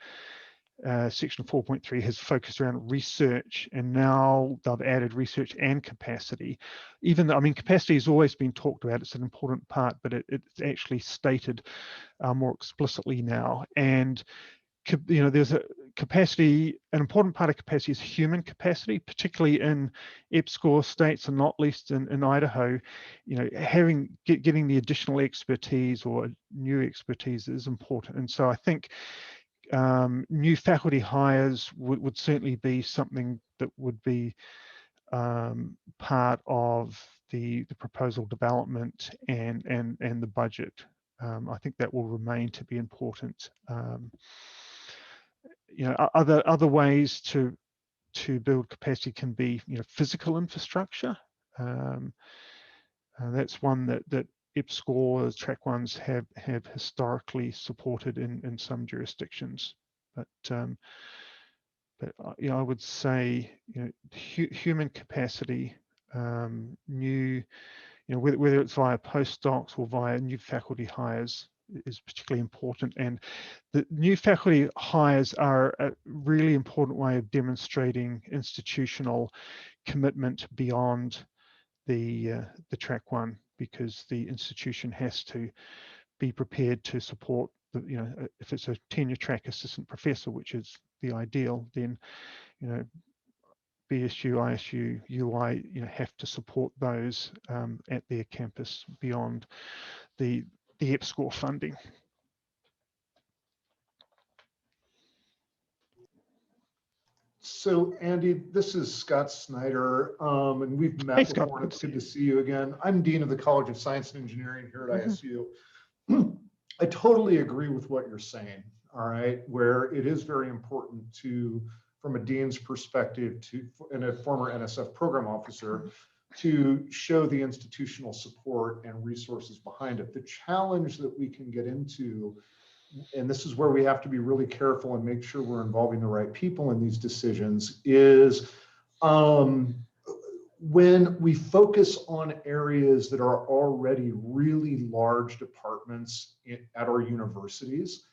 Section 4.3 has focused around research, and now they've added research and capacity. Even though, I mean, capacity has always been talked about, it's an important part, but it's actually stated more explicitly now. And there's a capacity, an important part of capacity is human capacity, particularly in EPSCoR states and not least in Idaho. Getting the additional expertise or new expertise is important. And so I think new faculty hires would certainly be something that would be part of the proposal development and the budget. I think that will remain to be important. Other ways to build capacity can be physical infrastructure. That's one that EPSCoR track ones have historically supported in some jurisdictions, but I would say human capacity, new, whether it's via postdocs or via new faculty hires is particularly important. And the new faculty hires are a really important way of demonstrating institutional commitment beyond the track one, because the institution has to be prepared to support if it's a tenure track assistant professor, which is the ideal, then BSU, ISU, UI have to support those at their campus beyond the EPSCoR funding. So Andy, this is Scott Snyder, and we've met before, and it's good to see you again. I'm Dean of the College of Science and Engineering here at ISU. I totally agree with what you're saying, all right, where it is very important to, from a dean's perspective, and a former NSF program officer, to show the institutional support and resources behind it. The challenge that we can get into, and this is where we have to be really careful and make sure we're involving the right people in these decisions, is when we focus on areas that are already really large departments at our universities,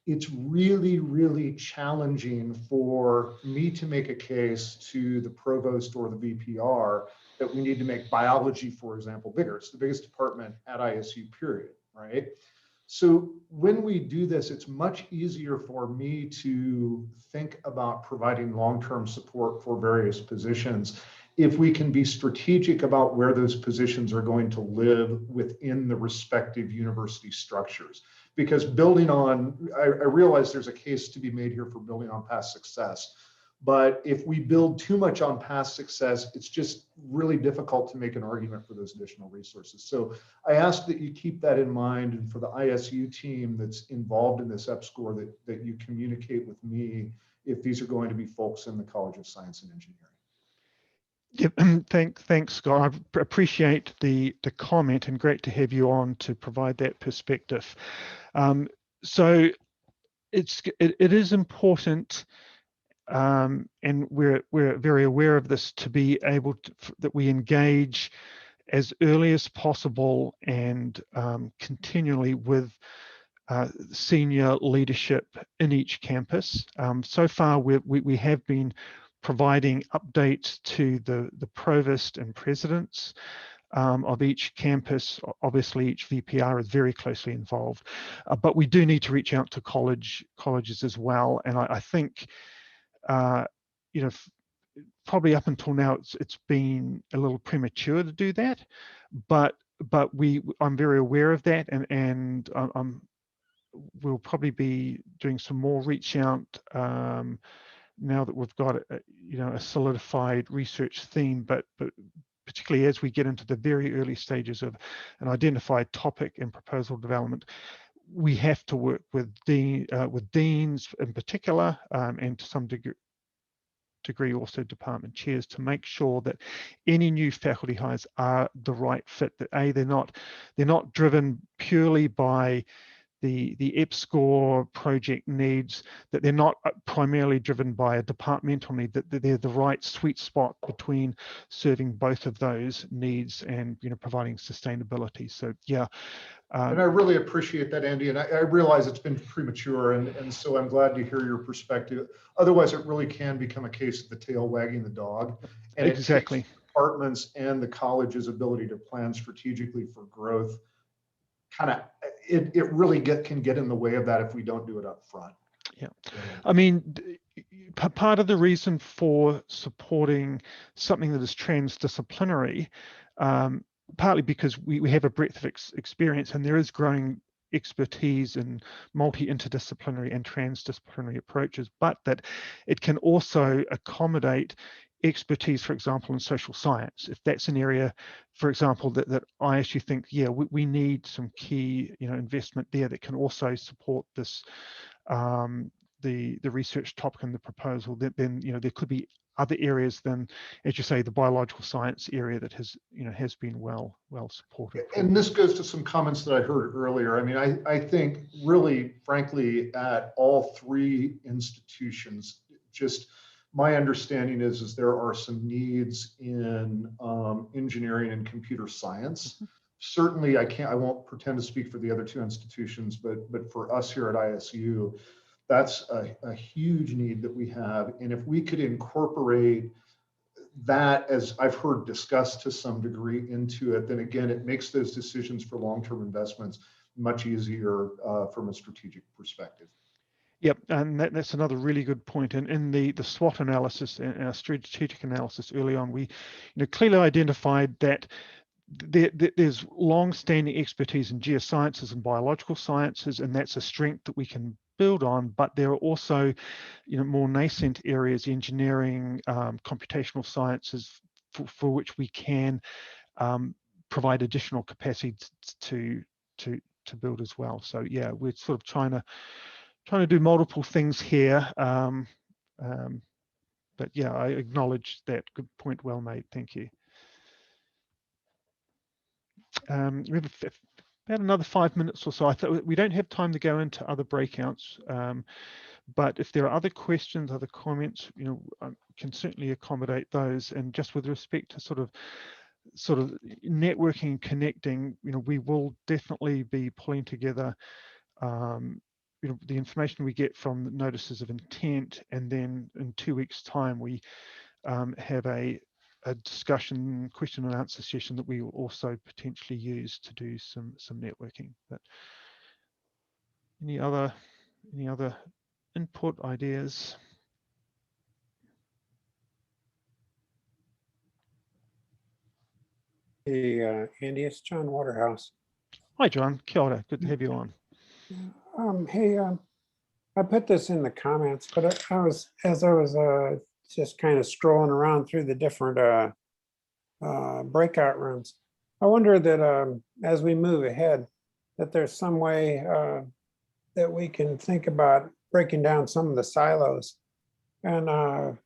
it's really, really challenging for me to make a case to the provost or the VPR that we need to make biology, for example, bigger. It's the biggest department at ISU, period, right? So when we do this, it's much easier for me to think about providing long-term support for various positions if we can be strategic about where those positions are going to live within the respective university structures. Because building on, I realize there's a case to be made here for building on past success, but if we build too much on past success, it's just really difficult to make an argument for those additional resources. So I ask that you keep that in mind, and for the ISU team that's involved in this EPSCoR, that you communicate with me if these are going to be folks in the College of Science and Engineering. Yep, thanks, Scott. I appreciate the comment, and great to have you on to provide that perspective. So it is important, and we're very aware of this, to be able to, that we engage as early as possible and continually with senior leadership in each campus. So far, we have been providing updates to the provost and presidents of each campus. Obviously, each VPR is very closely involved, but we do need to reach out to colleges as well. And I think, probably up until now, it's been a little premature to do that, but I'm very aware of that, and we'll probably be doing some more reach out now that we've got a solidified research theme, but particularly as we get into the very early stages of an identified topic and proposal development, we have to work with deans in particular, and to some degree also department chairs, to make sure that any new faculty hires are the right fit, that they're not driven purely by the EPSCoR project needs, that they're not primarily driven by a departmental need, that they're the right sweet spot between serving both of those needs and providing sustainability. So yeah. And I really appreciate that, Andy, and I realize it's been premature, and so I'm glad to hear your perspective. Otherwise, it really can become a case of the tail wagging the dog. And exactly. It takes departments and the college's ability to plan strategically for growth. It really can get in the way of that if we don't do it up front. Yeah, I mean, part of the reason for supporting something that is transdisciplinary, partly because we have a breadth of experience and there is growing expertise in multi-interdisciplinary and transdisciplinary approaches, but that it can also accommodate expertise, for example, in social science. If that's an area, for example, that I actually think, yeah, we need some key, investment there that can also support this, the research topic and the proposal, then there could be other areas than, as you say, the biological science area that has been well supported. And this goes to some comments that I heard earlier. I mean, I think really, frankly, at all three institutions, just my understanding is there are some needs in engineering and computer science. Certainly, I won't pretend to speak for the other two institutions, but for us here at ISU, that's a huge need that we have. And if we could incorporate that, as I've heard discussed to some degree, into it, then again, it makes those decisions for long-term investments much easier from a strategic perspective. Yep, and that's another really good point. And in the SWOT analysis and our strategic analysis early on, we clearly identified that there's long-standing expertise in geosciences and biological sciences, and that's a strength that we can build on. But there are also, more nascent areas, engineering, computational sciences, for which we can provide additional capacity to build as well. So yeah, we're sort of trying to do multiple things here. But yeah, I acknowledge that. Good point, well made. Thank you. We have about another 5 minutes or so. I thought we don't have time to go into other breakouts, but if there are other questions, other comments, I can certainly accommodate those. And just with respect to sort of networking and connecting, we will definitely be pulling together the information we get from the notices of intent, and then in 2 weeks' time we have a discussion, question and answer session that we will also potentially use to do some networking. But any other input, ideas? Hey, Andy, it's John Waterhouse. Hi, John. Kia ora. Good to have you on. Hey, I put this in the comments, but as I was just kind of strolling around through the different breakout rooms, I wonder that as we move ahead, that there's some way that we can think about breaking down some of the silos, and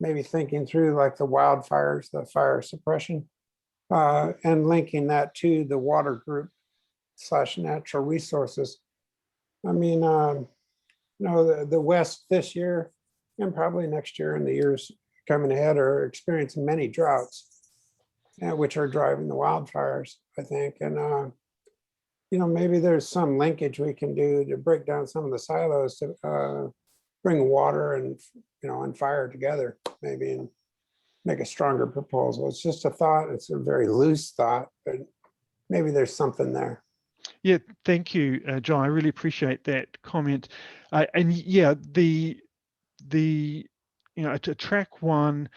maybe thinking through like the wildfires, the fire suppression, and linking that to the water group / natural resources. I mean, the West this year and probably next year and the years coming ahead are experiencing many droughts, which are driving the wildfires, I think. And, maybe there's some linkage we can do to break down some of the silos to bring water and, and fire together, maybe, and make a stronger proposal. It's just a thought. It's a very loose thought, but maybe there's something there. Yeah, thank you, John. I really appreciate that comment. And yeah, the track one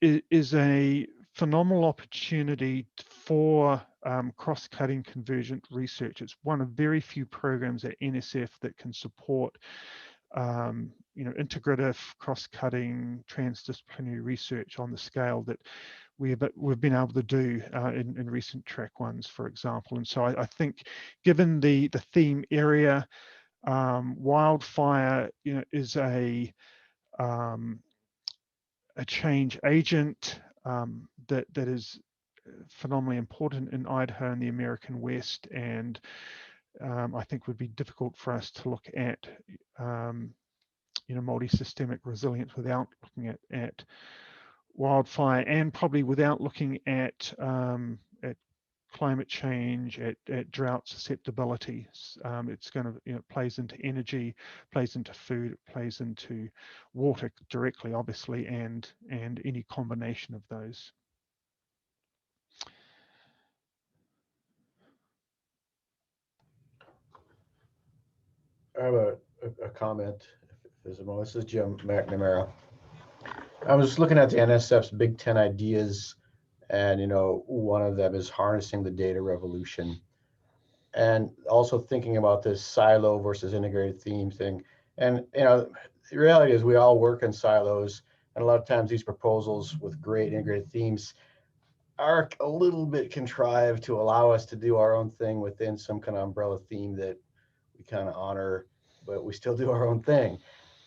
is a phenomenal opportunity for cross-cutting convergent research. It's one of very few programs at NSF that can support integrative, cross-cutting, transdisciplinary research on the scale that we've been able to do in recent track ones, for example. And so I think, given the theme area, wildfire, is a change agent that is phenomenally important in Idaho and the American West, and I think would be difficult for us to look at multi-systemic resilience without looking at wildfire, and probably without looking at climate change, at drought susceptibility. It's going to, plays into energy, plays into food, it plays into water directly, obviously, and any combination of those. I have a comment. If there's a moment. This is Jim McNamara. I was looking at the NSF's Big 10 ideas, and one of them is harnessing the data revolution, and also thinking about this silo versus integrated theme thing. And the reality is we all work in silos, and a lot of times these proposals with great integrated themes are a little bit contrived to allow us to do our own thing within some kind of umbrella theme that we kind of honor, but we still do our own thing.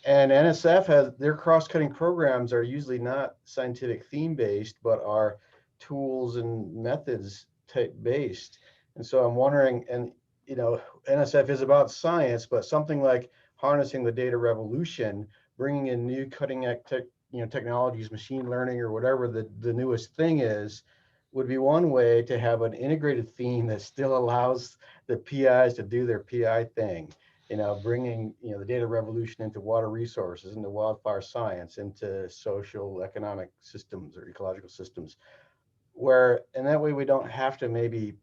And NSF has their cross-cutting programs are usually not scientific theme based, but are tools and methods type based. And so I'm wondering, and NSF is about science, but something like harnessing the data revolution, bringing in new cutting edge technologies, machine learning, or whatever the newest thing is, would be one way to have an integrated theme that still allows the PIs to do their PI thing. Bringing the data revolution into water resources, into wildfire science, into social economic systems or ecological systems, and that way we don't have to maybe,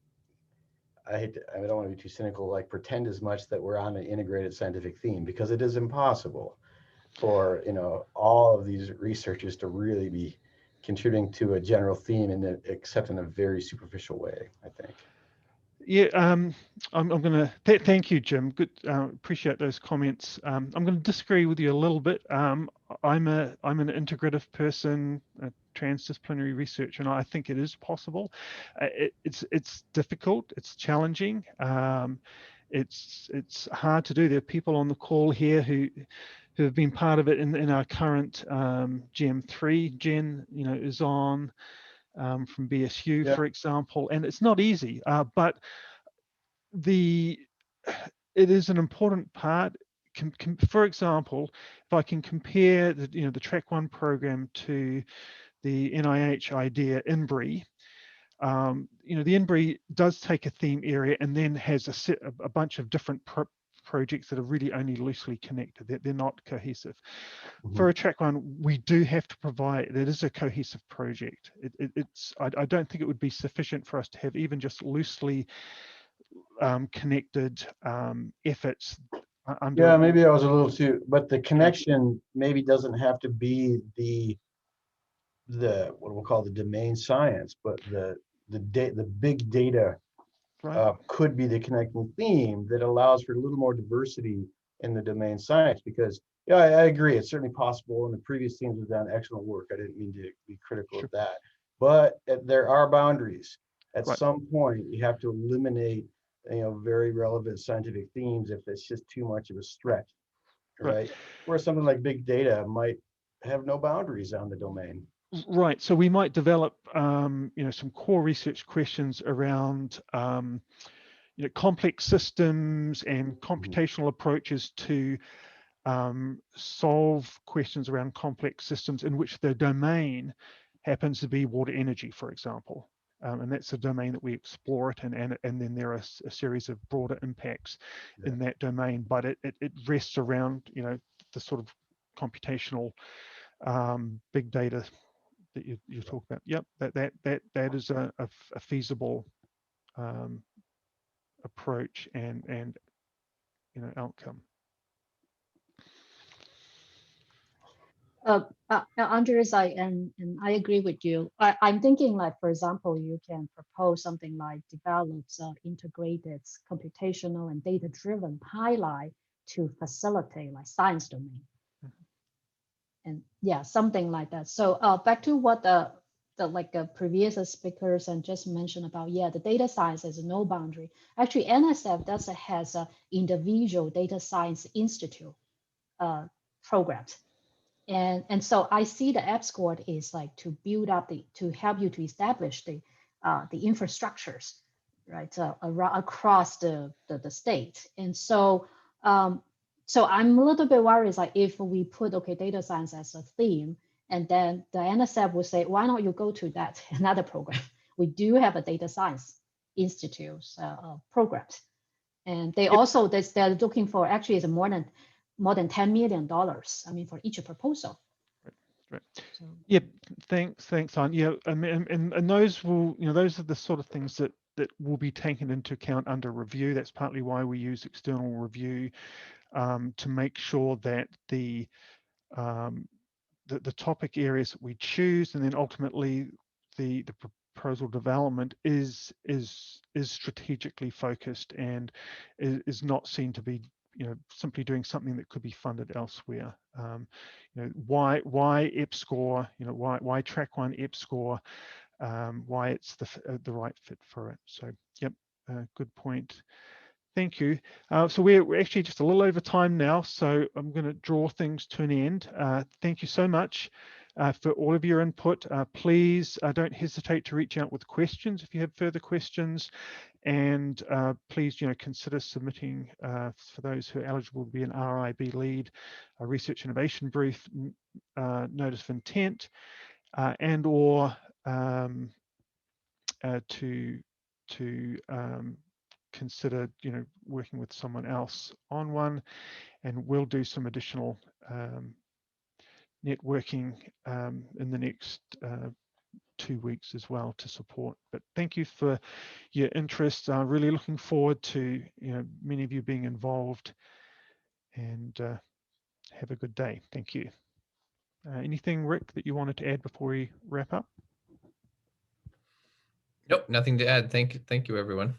I don't want to be too cynical, like pretend as much that we're on an integrated scientific theme, because it is impossible for all of these researchers to really be contributing to a general theme except in a very superficial way, I think. Yeah, I'm going to thank you, Jim. Good, appreciate those comments. I'm going to disagree with you a little bit. I'm an integrative person, a transdisciplinary researcher, and I think it is possible. It's difficult. It's challenging. It's hard to do. There are people on the call here who have been part of it in our current GM3 gen. Is on. From BSU, Yeah. for example, and it's not easy, but it is an important part. For example, if I can compare the Track 1 program to the NIH IDEA INBRI, the INBRI does take a theme area and then has a bunch of different projects that are really only loosely connected. They're not cohesive. Mm-hmm. For a Track 1, we do have to provide that is a cohesive project. I don't think it would be sufficient for us to have even just loosely connected efforts. Yeah, maybe I was a little too, but the connection maybe doesn't have to be the what we'll call the domain science, but the big data. Right. Could be the connecting theme that allows for a little more diversity in the domain science, because I agree, it's certainly possible, and the previous teams have done excellent work. I didn't mean to be critical of that, but there are boundaries. At some point, you have to eliminate very relevant scientific themes if it's just too much of a stretch, right? Where something like big data might have no boundaries on the domain. Right. So we might develop, some core research questions around, complex systems and computational approaches to solve questions around complex systems in which the domain happens to be water energy, for example. And that's a domain that we explore it, and then there are a series of broader impacts in that domain, but it rests around, the sort of computational big data that you talk about. Yep, that is a feasible approach and outcome. Andres, I agree with you. I'm thinking, like, for example, you can propose something like develops integrated computational and data-driven pipeline to facilitate like science domain. And yeah, something like that. So back to what the previous speakers and just mentioned about, the data science is no boundary. Actually, NSF has a individual data science institute programs. And so I see the EPSCoR is like to build up to help you to establish the infrastructures, right, across the state. And so so I'm a little bit worried, like if we put data science as a theme, and then the NSF will say, why don't you go to that another program? We do have a data science institute programs, and they also they're looking for, actually is more than $10 million. I mean, for each proposal. Right. So, yeah. Thanks, Anne. Yeah. And those will, those are the sort of things that will be taken into account under review. That's partly why we use external review. to make sure that the topic areas that we choose, and then ultimately the proposal development is strategically focused and is not seen to be simply doing something that could be funded elsewhere. Why EPSCoR? Why track 1 EPSCoR? Why it's the right fit for it. So yep, good point. Thank you. So we're actually just a little over time now, so I'm going to draw things to an end. Thank you so much for all of your input. Please don't hesitate to reach out with questions if you have further questions, and please consider submitting for those who are eligible to be an RIB lead, a research innovation brief, notice of intent, and or to consider working with someone else on one, and we'll do some additional networking in the next 2 weeks as well to support. But thank you for your interest. Really looking forward to many of you being involved, and have a good day. Thank you. Anything, Rick, that you wanted to add before we wrap up? Nope, nothing to add. Thank you, everyone.